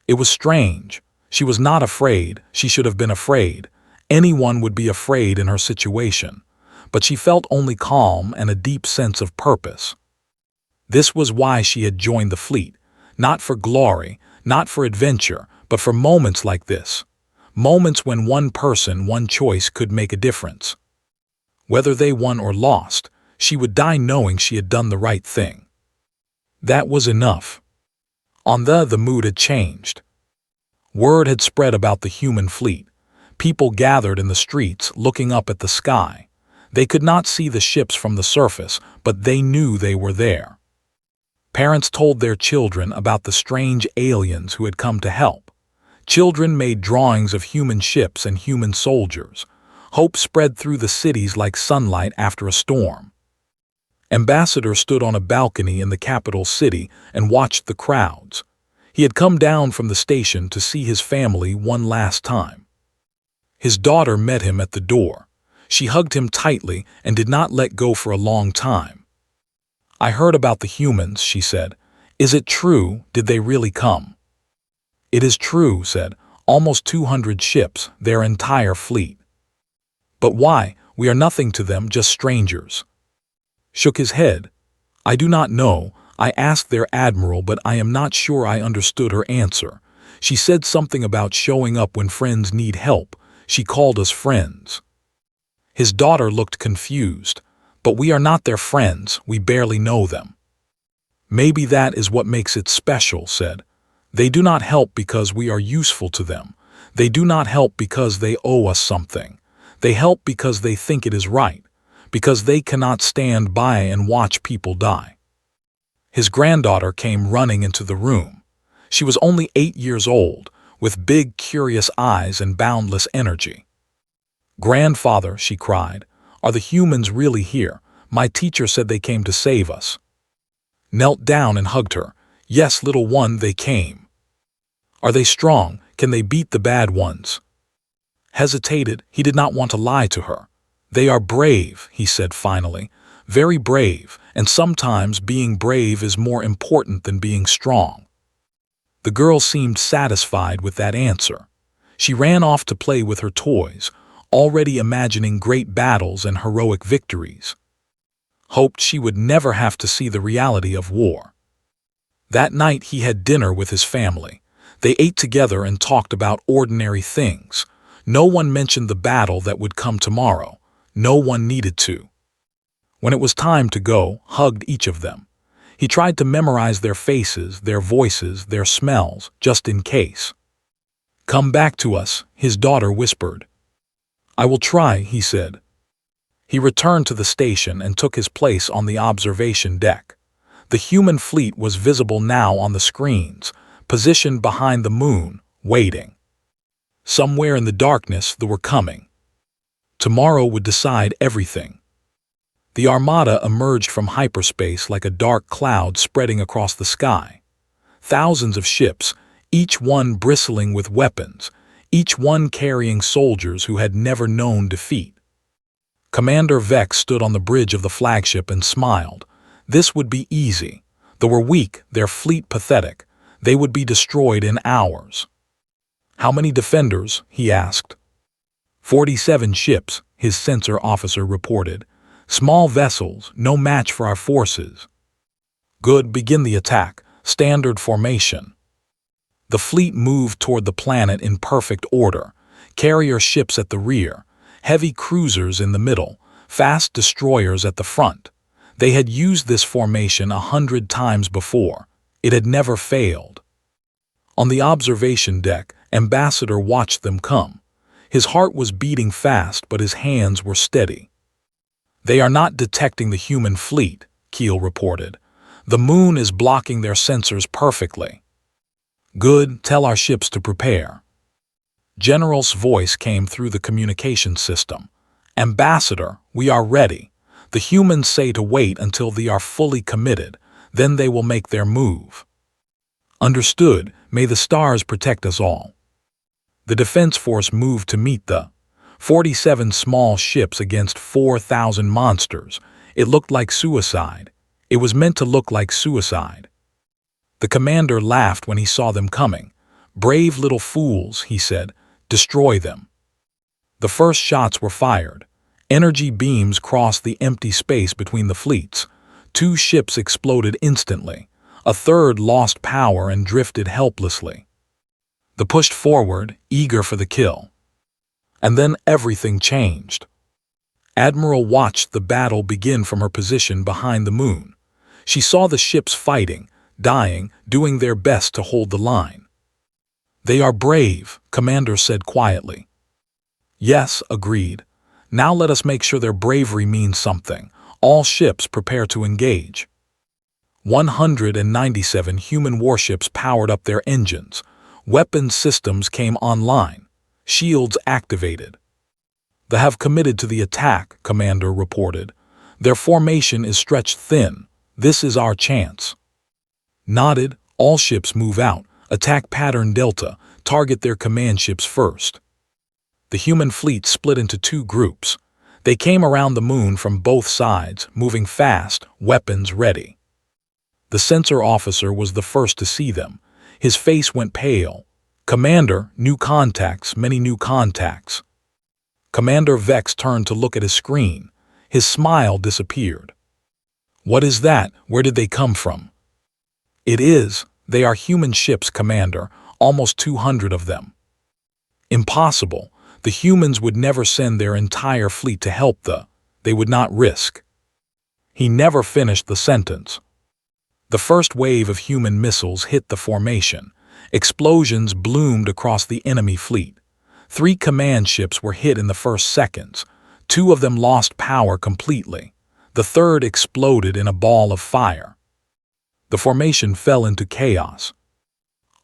It was strange. She was not afraid. She should have been afraid. Anyone would be afraid in her situation. But she felt only calm and a deep sense of purpose. This was why she had joined the fleet. Not for glory, not for adventure, but for moments like this. Moments when one person, one choice could make a difference. Whether they won or lost, she would die knowing she had done the right thing. That was enough. On the mood had changed. Word had spread about the human fleet. People gathered in the streets looking up at the sky. They could not see the ships from the surface, but they knew they were there. Parents told their children about the strange aliens who had come to help. Children made drawings of human ships and human soldiers. Hope spread through the cities like sunlight after a storm. Ambassador stood on a balcony in the capital city and watched the crowds. He had come down from the station to see his family one last time. His daughter met him at the door. She hugged him tightly and did not let go for a long time. "I heard about the humans," she said. "Is it true? Did they really come?" "It is true," said. "Almost 200 ships, their entire fleet." "But why? We are nothing to them, just strangers." Shook his head. "I do not know. I asked their admiral, but I am not sure I understood her answer. She said something about showing up when friends need help. She called us friends." His daughter looked confused. "But we are not their friends. We barely know them." "Maybe that is what makes it special," said. "They do not help because we are useful to them. They do not help because they owe us something. They help because they think it is right, because they cannot stand by and watch people die." His granddaughter came running into the room. She was only 8 years old, with big, curious eyes and boundless energy. "Grandfather," she cried, "are the humans really here? My teacher said they came to save us." Knelt down and hugged her. "Yes, little one, they came." "Are they strong? Can they beat the bad ones?" Hesitated. He did not want to lie to her. "They are brave," he said finally. "Very brave, and sometimes being brave is more important than being strong." The girl seemed satisfied with that answer. She ran off to play with her toys, already imagining great battles and heroic victories. Hoped she would never have to see the reality of war. That night he had dinner with his family. They ate together and talked about ordinary things. No one mentioned the battle that would come tomorrow. No one needed to. When it was time to go, hugged each of them. He tried to memorize their faces, their voices, their smells, just in case. "Come back to us," his daughter whispered. "I will try," he said. He returned to the station and took his place on the observation deck. The human fleet was visible now on the screens, positioned behind the moon, waiting. Somewhere in the darkness they were coming. Tomorrow would decide everything. The armada emerged from hyperspace like a dark cloud spreading across the sky. Thousands of ships, each one bristling with weapons, each one carrying soldiers who had never known defeat. Commander Vex stood on the bridge of the flagship and smiled. This would be easy. They were weak, their fleet pathetic. They would be destroyed in hours. "How many defenders?" he asked. 47 ships, his sensor officer reported. "Small vessels, no match for our forces." "Good, begin the attack. Standard formation." The fleet moved toward the planet in perfect order. Carrier ships at the rear, heavy cruisers in the middle, fast destroyers at the front. They had used this formation 100 times before. It had never failed. On the observation deck, Ambassador watched them come. His heart was beating fast, but his hands were steady. "They are not detecting the human fleet," Keel reported. "The moon is blocking their sensors perfectly." "Good, tell our ships to prepare." General's voice came through the communication system. "Ambassador, we are ready. The humans say to wait until they are fully committed, then they will make their move." "Understood. May the stars protect us all." The Defense Force moved to meet the 47 small ships against 4,000 monsters. It looked like suicide. It was meant to look like suicide. The commander laughed when he saw them coming. "Brave little fools," he said. "Destroy them." The first shots were fired. Energy beams crossed the empty space between the fleets. 2 ships exploded instantly. A third lost power and drifted helplessly. They pushed forward, eager for the kill. And then everything changed. Admiral watched the battle begin from her position behind the moon. She saw the ships fighting, dying, doing their best to hold the line. "They are brave," Commander said quietly. "Yes," agreed. "Now let us make sure their bravery means something. All ships prepare to engage." 197 human warships powered up their engines. Weapons systems came online. Shields activated. "They have committed to the attack," Commander reported. "Their formation is stretched thin. This is our chance." Nodded. "All ships move out. Attack pattern Delta. Target their command ships first." The human fleet split into two groups. They came around the moon from both sides, moving fast, weapons ready. The sensor officer was the first to see them. His face went pale. "Commander, new contacts, many new contacts." Commander Vex turned to look at his screen. His smile disappeared. "What is that? Where did they come from?" They are human ships, Commander, almost 200 of them." "Impossible. The humans would never send their entire fleet to help they would not risk." He never finished the sentence. The first wave of human missiles hit the formation. Explosions bloomed across the enemy fleet. 3 command ships were hit in the first seconds. 2 of them lost power completely. The third exploded in a ball of fire. The formation fell into chaos.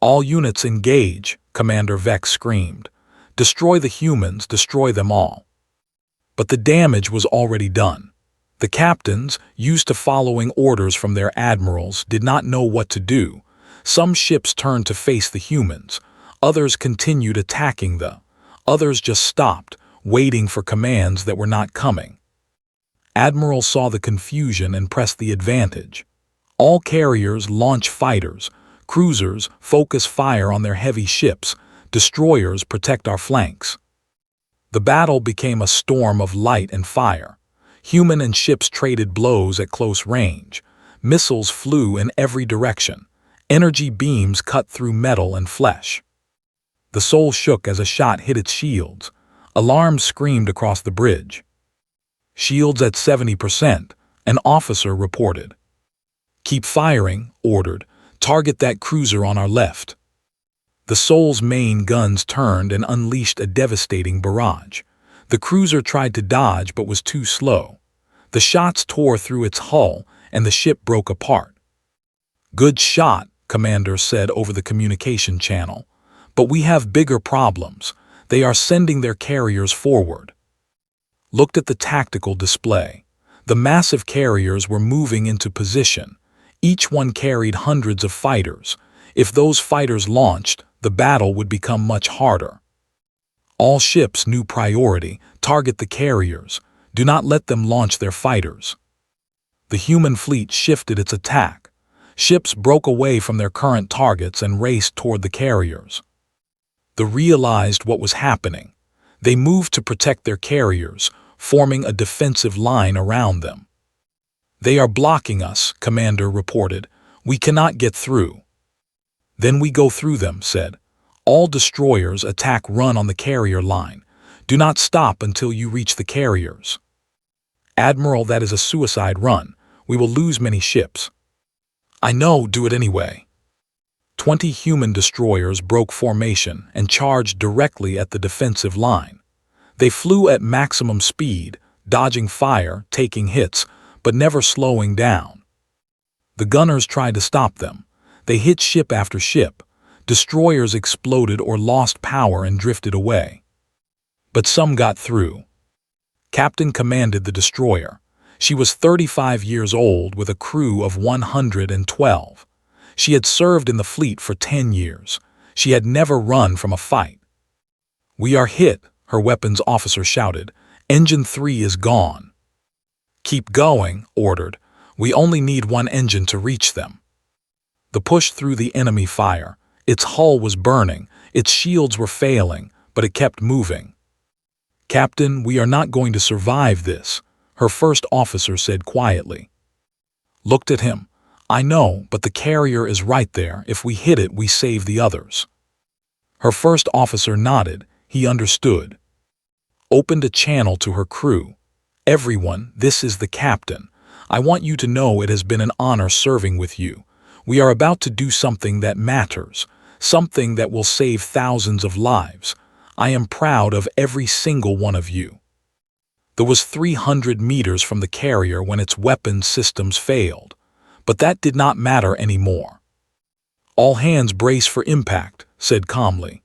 "All units engage," Commander Vex screamed. "Destroy the humans, destroy them all." But the damage was already done. The captains, used to following orders from their admirals, did not know what to do. Some ships turned to face the humans. Others continued attacking others just stopped, waiting for commands that were not coming. Admiral saw the confusion and pressed the advantage. "All carriers launch fighters. Cruisers focus fire on their heavy ships. Destroyers protect our flanks." The battle became a storm of light and fire. Human and ships traded blows at close range. Missiles flew in every direction. Energy beams cut through metal and flesh. The Soul shook as a shot hit its shields. Alarms screamed across the bridge. "Shields at 70%, an officer reported. "Keep firing," ordered. "Target that cruiser on our left." The Soul's main guns turned and unleashed a devastating barrage. The cruiser tried to dodge but was too slow. The shots tore through its hull and the ship broke apart. "Good shot," Commander said over the communication channel. "But we have bigger problems. They are sending their carriers forward." Looked at the tactical display. The massive carriers were moving into position. Each one carried hundreds of fighters. If those fighters launched, the battle would become much harder. "All ships, new priority. Target the carriers. Do not let them launch their fighters." The human fleet shifted its attack. Ships broke away from their current targets and raced toward the carriers. They realized what was happening. They moved to protect their carriers, forming a defensive line around them. "They are blocking us," Commander reported. "We cannot get through." "Then we go through them," said. "All destroyers attack run on the carrier line. Do not stop until you reach the carriers." "Admiral, that is a suicide run. We will lose many ships." "I know, do it anyway." 20 human destroyers broke formation and charged directly at the defensive line. They flew at maximum speed, dodging fire, taking hits, but never slowing down. The gunners tried to stop them. They hit ship after ship. Destroyers exploded or lost power and drifted away. But some got through. Captain commanded the destroyer. She was 35 years old with a crew of 112. She had served in the fleet for 10 years. She had never run from a fight. "We are hit," her weapons officer shouted. "Engine 3 is gone." "Keep going," ordered. "We only need one engine to reach them." The push through the enemy fire. Its hull was burning, its shields were failing, but it kept moving. "Captain, we are not going to survive this," her first officer said quietly. Looked at him. "I know, but the carrier is right there. If we hit it, we save the others." Her first officer nodded. He understood. Opened a channel to her crew. "Everyone, this is the captain. I want you to know it has been an honor serving with you. We are about to do something that matters, something that will save thousands of lives. I am proud of every single one of you." There was 300 meters from the carrier when its weapons systems failed, but that did not matter anymore. "All hands brace for impact," said calmly.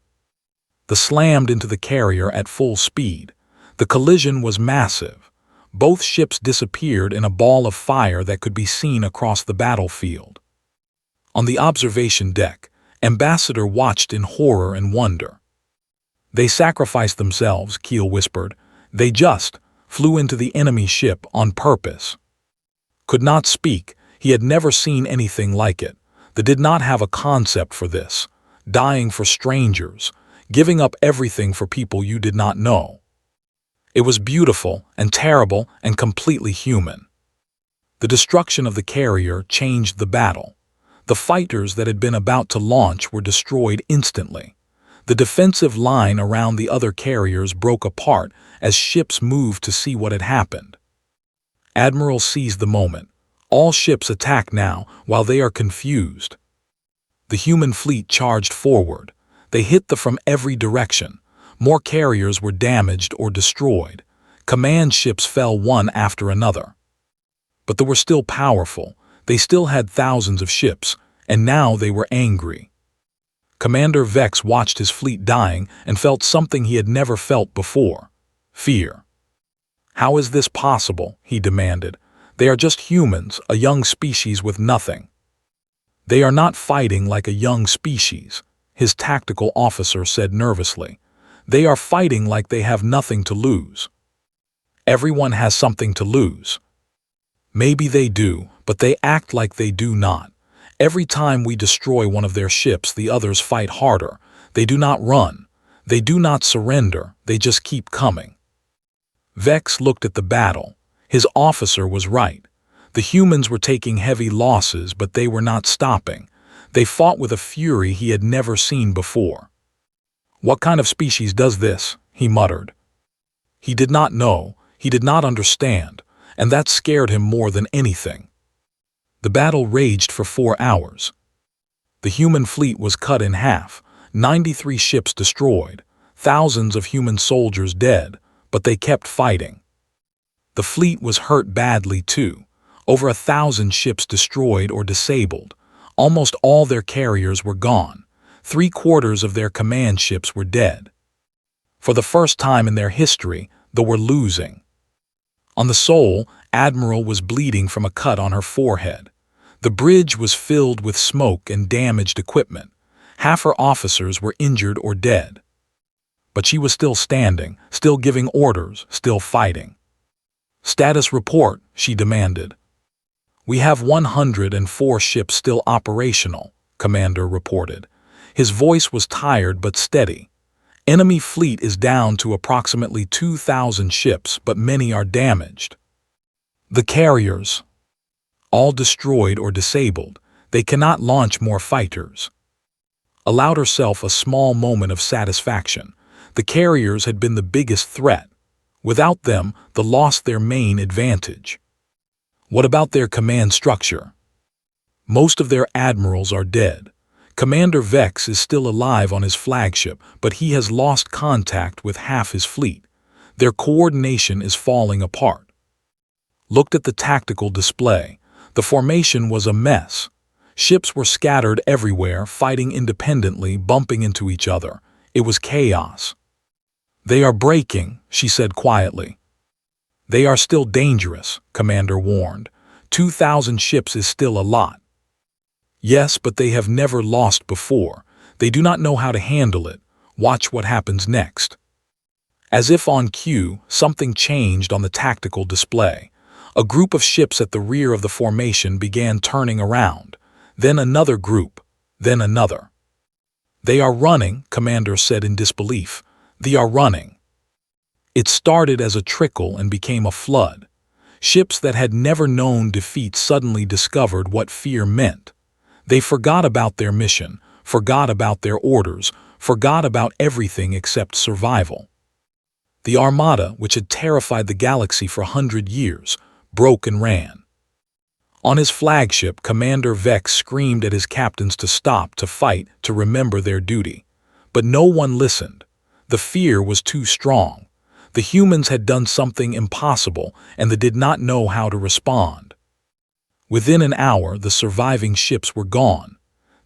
They slammed into the carrier at full speed. The collision was massive. Both ships disappeared in a ball of fire that could be seen across the battlefield. On the observation deck, Ambassador watched in horror and wonder. "They sacrificed themselves," Keel whispered. "They just flew into the enemy ship on purpose." Could not speak. He had never seen anything like it. They did not have a concept for this. Dying for strangers, giving up everything for people you did not know. It was beautiful and terrible and completely human. The destruction of the carrier changed the battle. The fighters that had been about to launch were destroyed instantly. The defensive line around the other carriers broke apart as ships moved to see what had happened. Admiral seized the moment. "All ships attack now while they are confused." The human fleet charged forward. They hit them from every direction. More carriers were damaged or destroyed. Command ships fell one after another. But they were still powerful. They still had thousands of ships, and now they were angry. Commander Vex watched his fleet dying and felt something he had never felt before: fear. "How is this possible?" he demanded. "They are just humans, a young species with nothing." "They are not fighting like a young species," his tactical officer said nervously. "They are fighting like they have nothing to lose." "Everyone has something to lose." "Maybe they do, but they act like they do not. Every time we destroy one of their ships, the others fight harder. They do not run. They do not surrender. They just keep coming." Vex looked at the battle. His officer was right. The humans were taking heavy losses, but they were not stopping. They fought with a fury he had never seen before. "What kind of species does this?" he muttered. He did not know. He did not understand, and that scared him more than anything. The battle raged for 4 hours. The human fleet was cut in half, 93 ships destroyed, thousands of human soldiers dead, but they kept fighting. The fleet was hurt badly too. Over 1,000 ships destroyed or disabled. Almost all their carriers were gone. 3/4 of their command ships were dead. For the first time in their history, they were losing. On the Soul, Admiral was bleeding from a cut on her forehead. The bridge was filled with smoke and damaged equipment. Half her officers were injured or dead. But she was still standing, still giving orders, still fighting. "Status report," she demanded. "We have 104 ships still operational," Commander reported. His voice was tired but steady. "Enemy fleet is down to approximately 2,000 ships, but many are damaged. The carriers, all destroyed or disabled. They cannot launch more fighters." Allowed herself a small moment of satisfaction. The carriers had been the biggest threat. Without them, they lost their main advantage. What about their command structure? Most of their admirals are dead. Commander Vex is still alive on his flagship, but he has lost contact with half his fleet. Their coordination is falling apart. Looked at the tactical display. The formation was a mess. Ships were scattered everywhere, fighting independently, bumping into each other. It was chaos. "They are breaking," she said quietly. "They are still dangerous," Commander warned. 2,000 ships is still a lot. "Yes, but they have never lost before. They do not know how to handle it. Watch what happens next." As if on cue, something changed on the tactical display. A group of ships at the rear of the formation began turning around. Then another group. Then another. "They are running," Commander said in disbelief. "They are running." It started as a trickle and became a flood. Ships that had never known defeat suddenly discovered what fear meant. They forgot about their mission, forgot about their orders, forgot about everything except survival. The armada, which had terrified the galaxy for 100 years, broke and ran. On his flagship, Commander Vex screamed at his captains to stop, to fight, to remember their duty. But no one listened. The fear was too strong. The humans had done something impossible, and they did not know how to respond. Within an hour, the surviving ships were gone.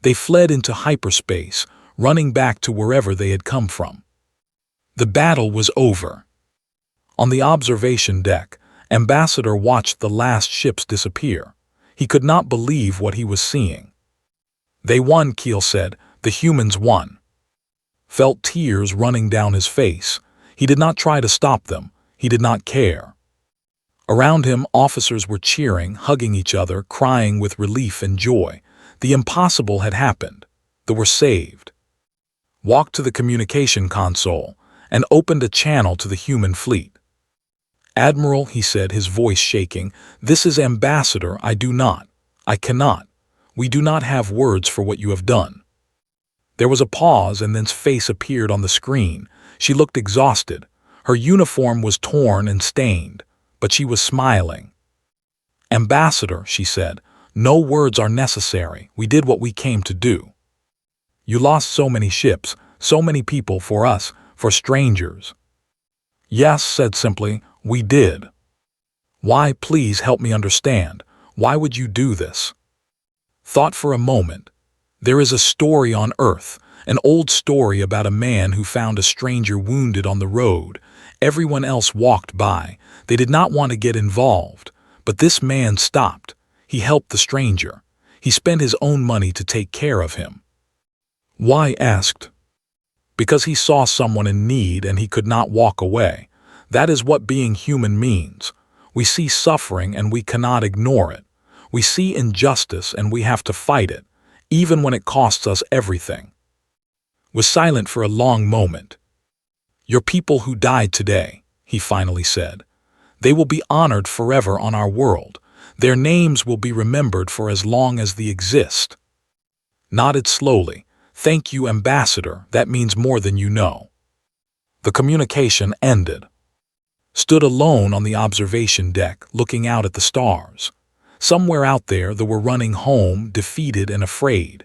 They fled into hyperspace, running back to wherever they had come from. The battle was over. On the observation deck, Ambassador watched the last ships disappear. He could not believe what he was seeing. "They won," Keel said. "The humans won." Felt tears running down his face. He did not try to stop them. He did not care. Around him, officers were cheering, hugging each other, crying with relief and joy. The impossible had happened. They were saved. Walked to the communication console and opened a channel to the human fleet. "Admiral," he said, his voice shaking, "this is Ambassador. I cannot. We do not have words for what you have done." There was a pause, and then's face appeared on the screen. She looked exhausted. Her uniform was torn and stained, but she was smiling. "Ambassador," she said, "no words are necessary. We did what we came to do. You lost so many ships, so many people for us, for strangers." "Yes," said simply, "we did." "Why, please help me understand. Why would you do this?" Thought for a moment. There is a story on Earth, an old story about a man who found a stranger wounded on the road. Everyone else walked by. They did not want to get involved, but this man stopped. He helped the stranger. He spent his own money to take care of him. "Why?" asked. "Because he saw someone in need and he could not walk away. That is what being human means. We see suffering and we cannot ignore it. We see injustice and we have to fight it, even when it costs us everything." Was silent for a long moment. "Your people who died today," he finally said. "They will be honored forever on our world. Their names will be remembered for as long as they exist." Nodded slowly. "Thank you, Ambassador. That means more than you know." The communication ended. Stood alone on the observation deck, looking out at the stars. Somewhere out there, they were running home, defeated and afraid.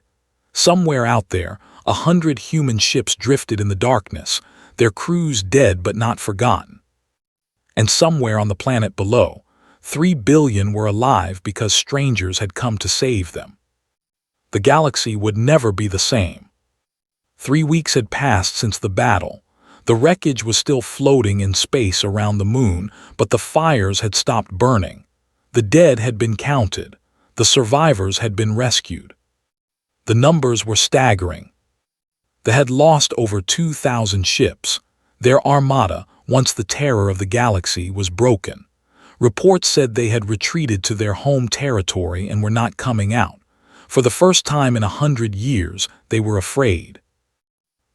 Somewhere out there, 100 human ships drifted in the darkness, their crews dead but not forgotten. And somewhere on the planet below, 3 billion were alive because strangers had come to save them. The galaxy would never be the same. 3 weeks had passed since the battle. The wreckage was still floating in space around the moon, but the fires had stopped burning. The dead had been counted. The survivors had been rescued. The numbers were staggering. They had lost over 2,000 ships. Their armada, once the terror of the galaxy, was broken. Reports said they had retreated to their home territory and were not coming out. For the first time in 100 years, they were afraid.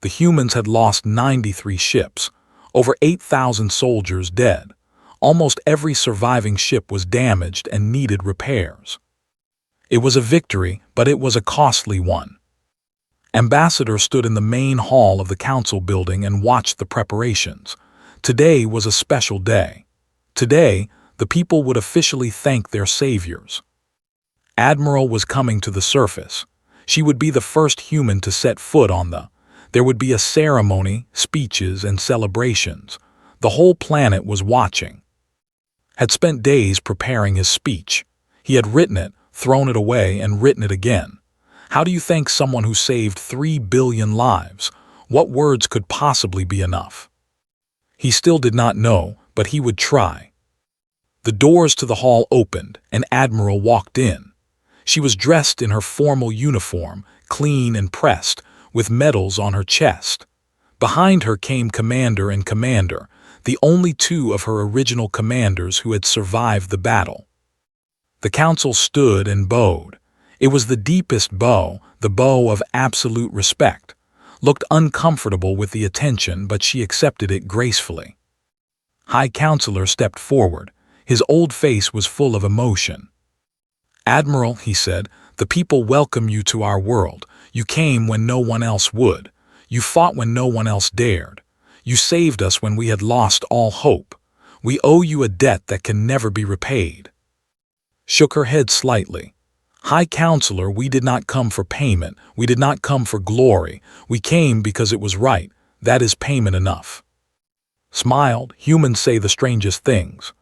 The humans had lost 93 ships, over 8,000 soldiers dead. Almost every surviving ship was damaged and needed repairs. It was a victory, but it was a costly one. Ambassador stood in the main hall of the council building and watched the preparations. Today was a special day. Today, the people would officially thank their saviors. Admiral was coming to the surface. She would be the first human to set foot on the. There would be a ceremony, speeches, and celebrations. The whole planet was watching. Had spent days preparing his speech. He had written it, thrown it away, and written it again. How do you thank someone who saved 3 billion lives? What words could possibly be enough? He still did not know, but he would try. The doors to the hall opened, and Admiral walked in. She was dressed in her formal uniform, clean and pressed, with medals on her chest. Behind her came Commander and Commander, the only 2 of her original commanders who had survived the battle. The council stood and bowed. It was the deepest bow, the bow of absolute respect. Looked uncomfortable with the attention, but she accepted it gracefully. High Counselor stepped forward. His old face was full of emotion. "Admiral," he said, "the people welcome you to our world. You came when no one else would. You fought when no one else dared. You saved us when we had lost all hope. We owe you a debt that can never be repaid." Shook her head slightly. "High Counselor, we did not come for payment. We did not come for glory. We came because it was right. That is payment enough." Smiled. "Humans say the strangest things."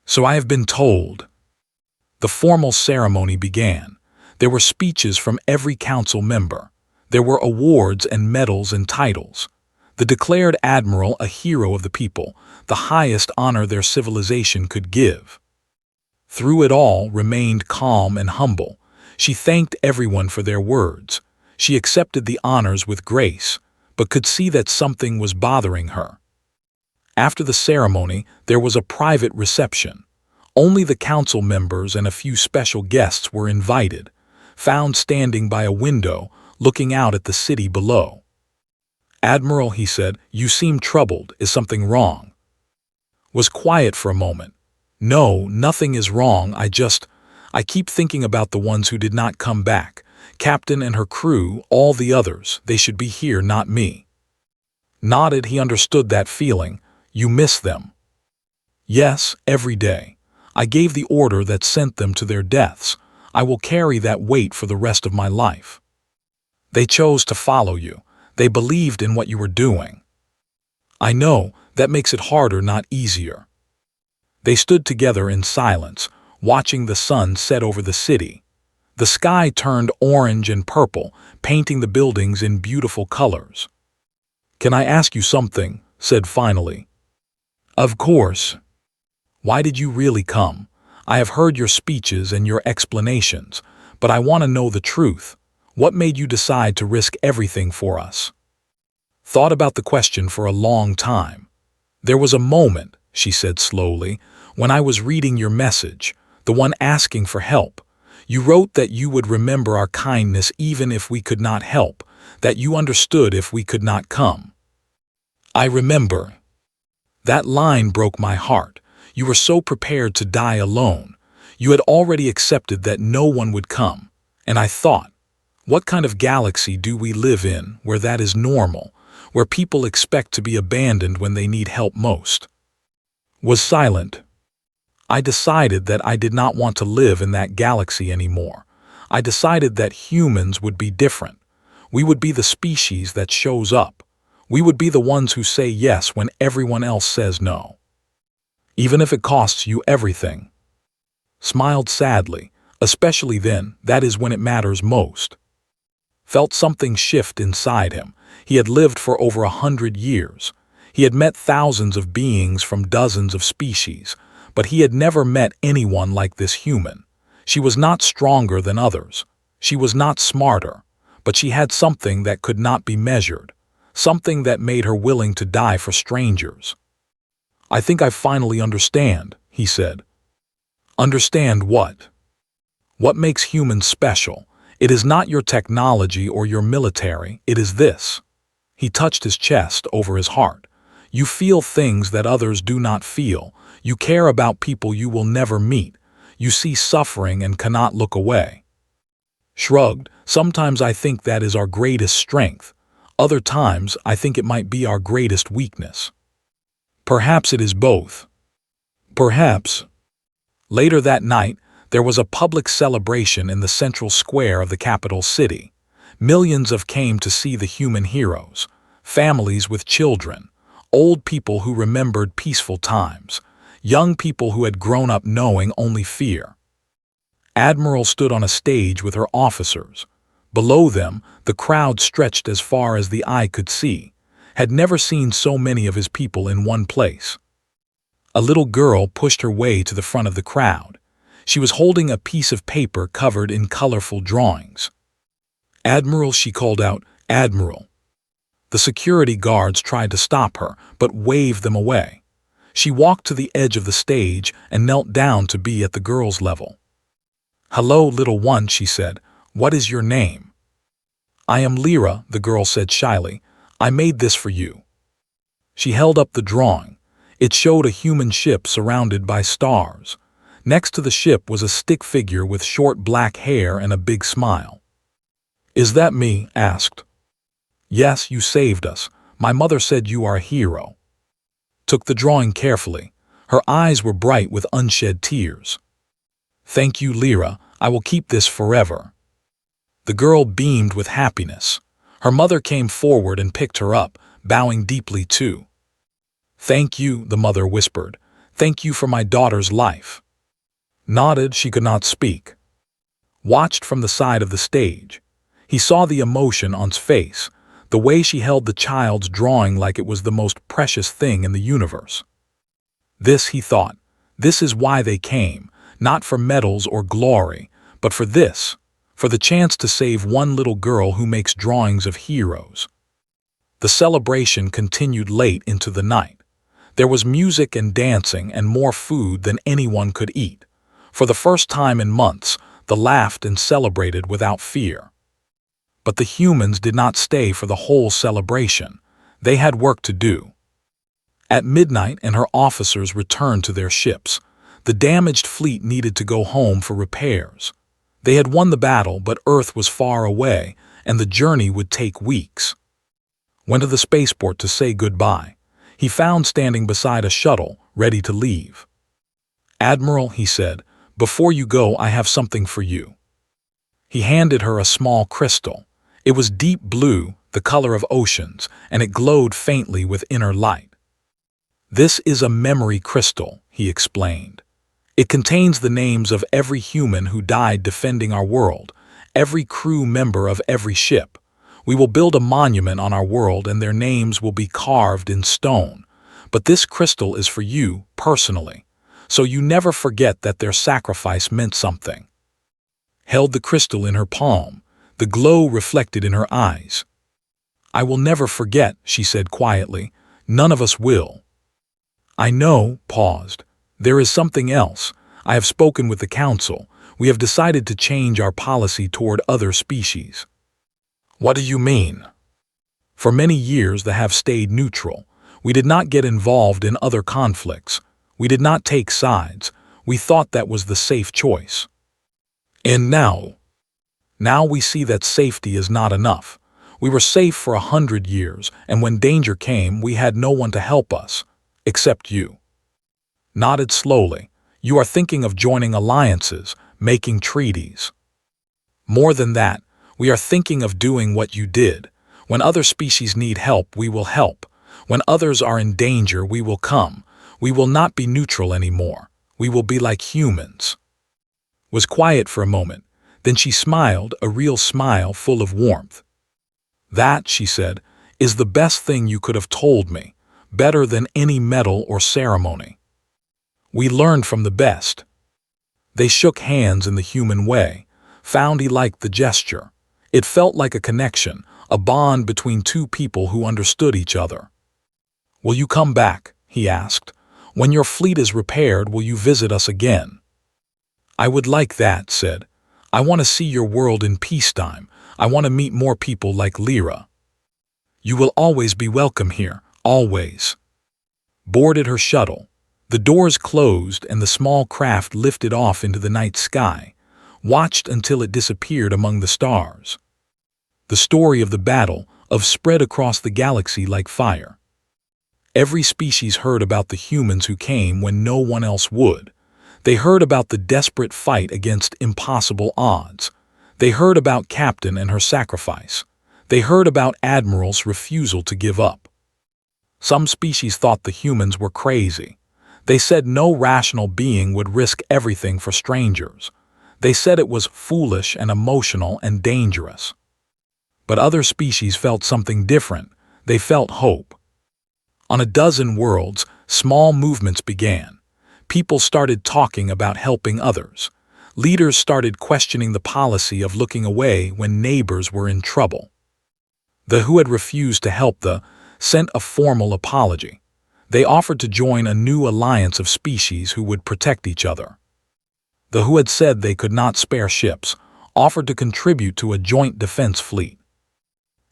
"So I have been told." The formal ceremony began. There were speeches from every council member. There were awards and medals and titles. The declared admiral, a hero of the people, the highest honor their civilization could give. Through it all, remained calm and humble. She thanked everyone for their words. She accepted the honors with grace, but could see that something was bothering her. After the ceremony, there was a private reception. Only the council members and a few special guests were invited, found standing by a window, looking out at the city below. "Admiral," he said, "you seem troubled. Is something wrong?" Was quiet for a moment. "No, nothing is wrong. I keep thinking about the ones who did not come back. Captain and her crew, all the others. They should be here, not me." Nodded. He understood that feeling. "You miss them?" "Yes, every day. I gave the order that sent them to their deaths. I will carry that weight for the rest of my life." "They chose to follow you. They believed in what you were doing." "I know. That makes it harder, not easier." They stood together in silence, watching the sun set over the city. The sky turned orange and purple, painting the buildings in beautiful colors. "Can I ask you something?" said finally. "Of course." "Why did you really come? I have heard your speeches and your explanations, but I want to know the truth. What made you decide to risk everything for us?" Thought about the question for a long time. "There was a moment," she said slowly, "when I was reading your message, the one asking for help. You wrote that you would remember our kindness even if we could not help, that you understood if we could not come." "I remember." That line broke my heart. You were so prepared to die alone. You had already accepted that no one would come. And I thought, what kind of galaxy do we live in where that is normal, where people expect to be abandoned when they need help most? Was silent. I decided that I did not want to live in that galaxy anymore. I decided that humans would be different. We would be the species that shows up. We would be the ones who say yes when everyone else says no. Even if it costs you everything. Smiled sadly. Especially then, that is when it matters most. Felt something shift inside him. He had lived for over 100 years. He had met thousands of beings from dozens of species, but he had never met anyone like this human. She was not stronger than others. She was not smarter, but she had something that could not be measured, something that made her willing to die for strangers. "I think I finally understand," he said. "Understand what?" "What makes humans special? It is not your technology or your military, it is this." He touched his chest over his heart. "You feel things that others do not feel. You care about people you will never meet. You see suffering and cannot look away." Shrugged. "Sometimes I think that is our greatest strength. Other times I think it might be our greatest weakness." "Perhaps it is both." "Perhaps." Later that night, there was a public celebration in the central square of the capital city. Millions came to see the human heroes, families with children, old people who remembered peaceful times, young people who had grown up knowing only fear. Admiral stood on a stage with her officers. Below them, the crowd stretched as far as the eye could see, had never seen so many of his people in one place. A little girl pushed her way to the front of the crowd. She was holding a piece of paper covered in colorful drawings. "Admiral," she called out, "Admiral." The security guards tried to stop her, but waved them away. She walked to the edge of the stage and knelt down to be at the girl's level. "Hello, little one," she said. "What is your name?" "I am Lyra," the girl said shyly. "I made this for you." She held up the drawing. It showed a human ship surrounded by stars. Next to the ship was a stick figure with short black hair and a big smile. "Is that me?" asked. "Yes, you saved us, My mother said you are a hero. Took the drawing carefully. Her eyes were bright with unshed tears. Thank you, Lyra. I will keep this forever. The girl beamed with happiness. Her mother came forward and picked her up, bowing deeply too. Thank you, the mother whispered. Thank you for my daughter's life. Nodded, she could not speak. Watched from the side of the stage. He saw the emotion on his face, the way she held the child's drawing like it was the most precious thing in the universe. This, he thought, this is why they came, not for medals or glory, but for this, for the chance to save one little girl who makes drawings of heroes. The celebration continued late into the night. There was music and dancing and more food than anyone could eat. For the first time in months, they laughed and celebrated without fear. But the humans did not stay for the whole celebration. They had work to do. At midnight, and her officers returned to their ships. The damaged fleet needed to go home for repairs. They had won the battle, but Earth was far away, and the journey would take weeks. Went to the spaceport to say goodbye. He found standing beside a shuttle, ready to leave. Admiral, he said, before you go, I have something for you. He handed her a small crystal. It was deep blue, the color of oceans, and it glowed faintly with inner light. This is a memory crystal, he explained. It contains the names of every human who died defending our world, every crew member of every ship. We will build a monument on our world and their names will be carved in stone. But this crystal is for you, personally, so you never forget that their sacrifice meant something. Held the crystal in her palm, the glow reflected in her eyes. I will never forget, she said quietly. None of us will. I know, paused. There is something else. I have spoken with the council. We have decided to change our policy toward other species. What do you mean? For many years they have stayed neutral. We did not get involved in other conflicts. We did not take sides. We thought that was the safe choice. And now we see that safety is not enough. We were safe for 100 years, and when danger came, we had no one to help us, except you. Nodded slowly. You are thinking of joining alliances, making treaties. More than that, we are thinking of doing what you did. When other species need help, we will help. When others are in danger, we will come. We will not be neutral anymore. We will be like humans. Was quiet for a moment. Then she smiled, a real smile full of warmth. That, she said, is the best thing you could have told me, better than any medal or ceremony. We learned from the best. They shook hands in the human way, found he liked the gesture. It felt like a connection, a bond between two people who understood each other. Will you come back? He asked. When your fleet is repaired, will you visit us again? I would like that, said. I want to see your world in peacetime. I want to meet more people like Lyra. You will always be welcome here, always. Boarded her shuttle. The doors closed and the small craft lifted off into the night sky, watched until it disappeared among the stars. The story of the battle spread across the galaxy like fire. Every species heard about the humans who came when no one else would. They heard about the desperate fight against impossible odds. They heard about Captain and her sacrifice. They heard about Admiral's refusal to give up. Some species thought the humans were crazy. They said no rational being would risk everything for strangers. They said it was foolish and emotional and dangerous. But other species felt something different. They felt hope. On a dozen worlds, small movements began. People started talking about helping others. Leaders started questioning the policy of looking away when neighbors were in trouble. The who had refused to help sent a formal apology. They offered to join a new alliance of species who would protect each other. The who had said they could not spare ships offered to contribute to a joint defense fleet.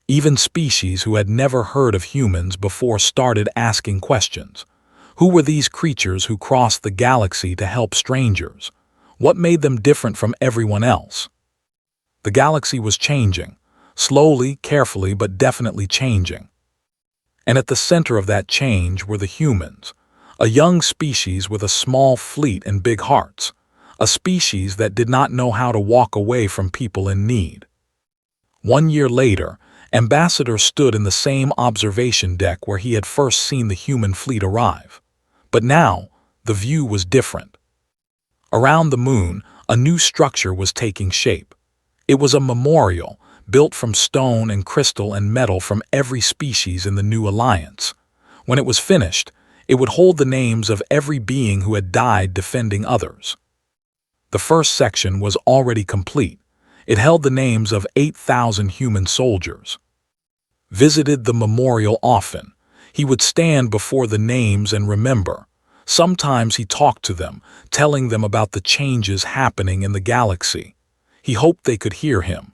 Even species who had never heard of humans before started asking questions. Who were these creatures who crossed the galaxy to help strangers? What made them different from everyone else? The galaxy was changing, slowly, carefully, but definitely changing. And at the center of that change were the humans, a young species with a small fleet and big hearts, a species that did not know how to walk away from people in need. 1 year later, Ambassador stood in the same observation deck where he had first seen the human fleet arrive. But now, the view was different. Around the moon, a new structure was taking shape. It was a memorial, built from stone and crystal and metal from every species in the new alliance. When it was finished, it would hold the names of every being who had died defending others. The first section was already complete. It held the names of 8,000 human soldiers. Visited the memorial often. He would stand before the names and remember. Sometimes he talked to them, telling them about the changes happening in the galaxy. He hoped they could hear him.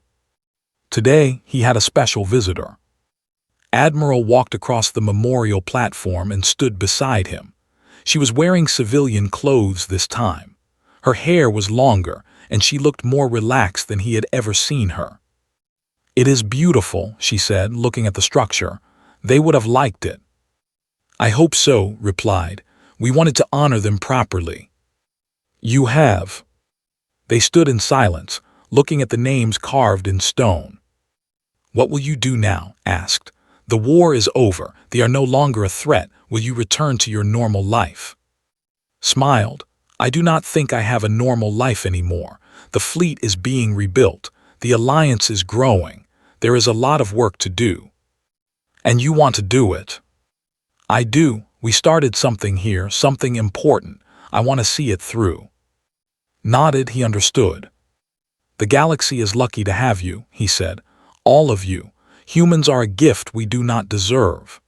Today, he had a special visitor. Admiral walked across the memorial platform and stood beside him. She was wearing civilian clothes this time. Her hair was longer, and she looked more relaxed than he had ever seen her. "It is beautiful," she said, looking at the structure. "They would have liked it." "I hope so," replied. "We wanted to honor them properly." "You have." They stood in silence, looking at the names carved in stone. "What will you do now?" asked. "The war is over. They are no longer a threat. Will you return to your normal life?" Smiled. "I do not think I have a normal life anymore. The fleet is being rebuilt. The alliance is growing. There is a lot of work to do." "And you want to do it?" "I do. We started something here, something important. I want to see it through." Nodded, he understood. "The galaxy is lucky to have you," he said. "All of you. Humans are a gift we do not deserve."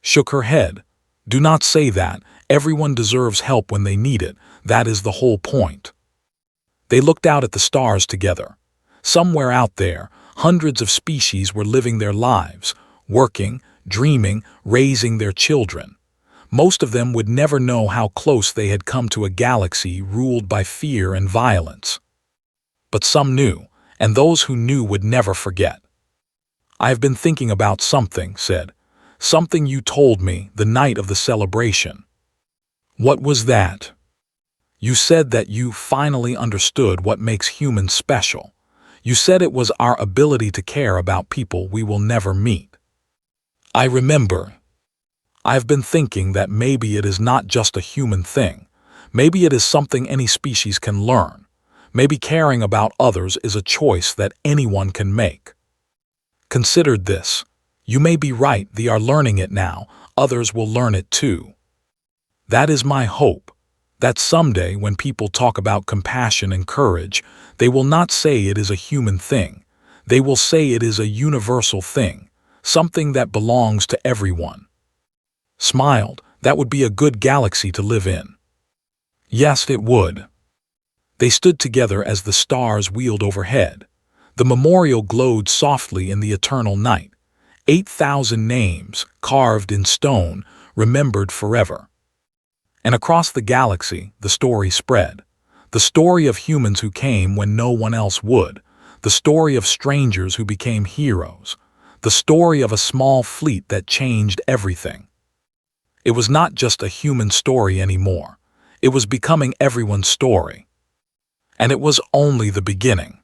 Shook her head. "Do not say that. Everyone deserves help when they need it. That is the whole point." They looked out at the stars together. Somewhere out there, hundreds of species were living their lives, working, dreaming, raising their children. Most of them would never know how close they had come to a galaxy ruled by fear and violence. But some knew, and those who knew would never forget. "I have been thinking about something," said. "Something you told me the night of the celebration." "What was that?" "You said that you finally understood what makes humans special. You said it was our ability to care about people we will never meet." "I remember." "I've been thinking that maybe it is not just a human thing. Maybe it is something any species can learn. Maybe caring about others is a choice that anyone can make." Considered this. "You may be right, they are learning it now. Others will learn it too. That is my hope. That someday when people talk about compassion and courage, they will not say it is a human thing. They will say it is a universal thing, something that belongs to everyone." Smiled. "That would be a good galaxy to live in." "Yes, it would." They stood together as the stars wheeled overhead. The memorial glowed softly in the eternal night. 8,000 names, carved in stone, remembered forever. And across the galaxy, the story spread. The story of humans who came when no one else would. The story of strangers who became heroes. The story of a small fleet that changed everything. It was not just a human story anymore. It was becoming everyone's story. And it was only the beginning.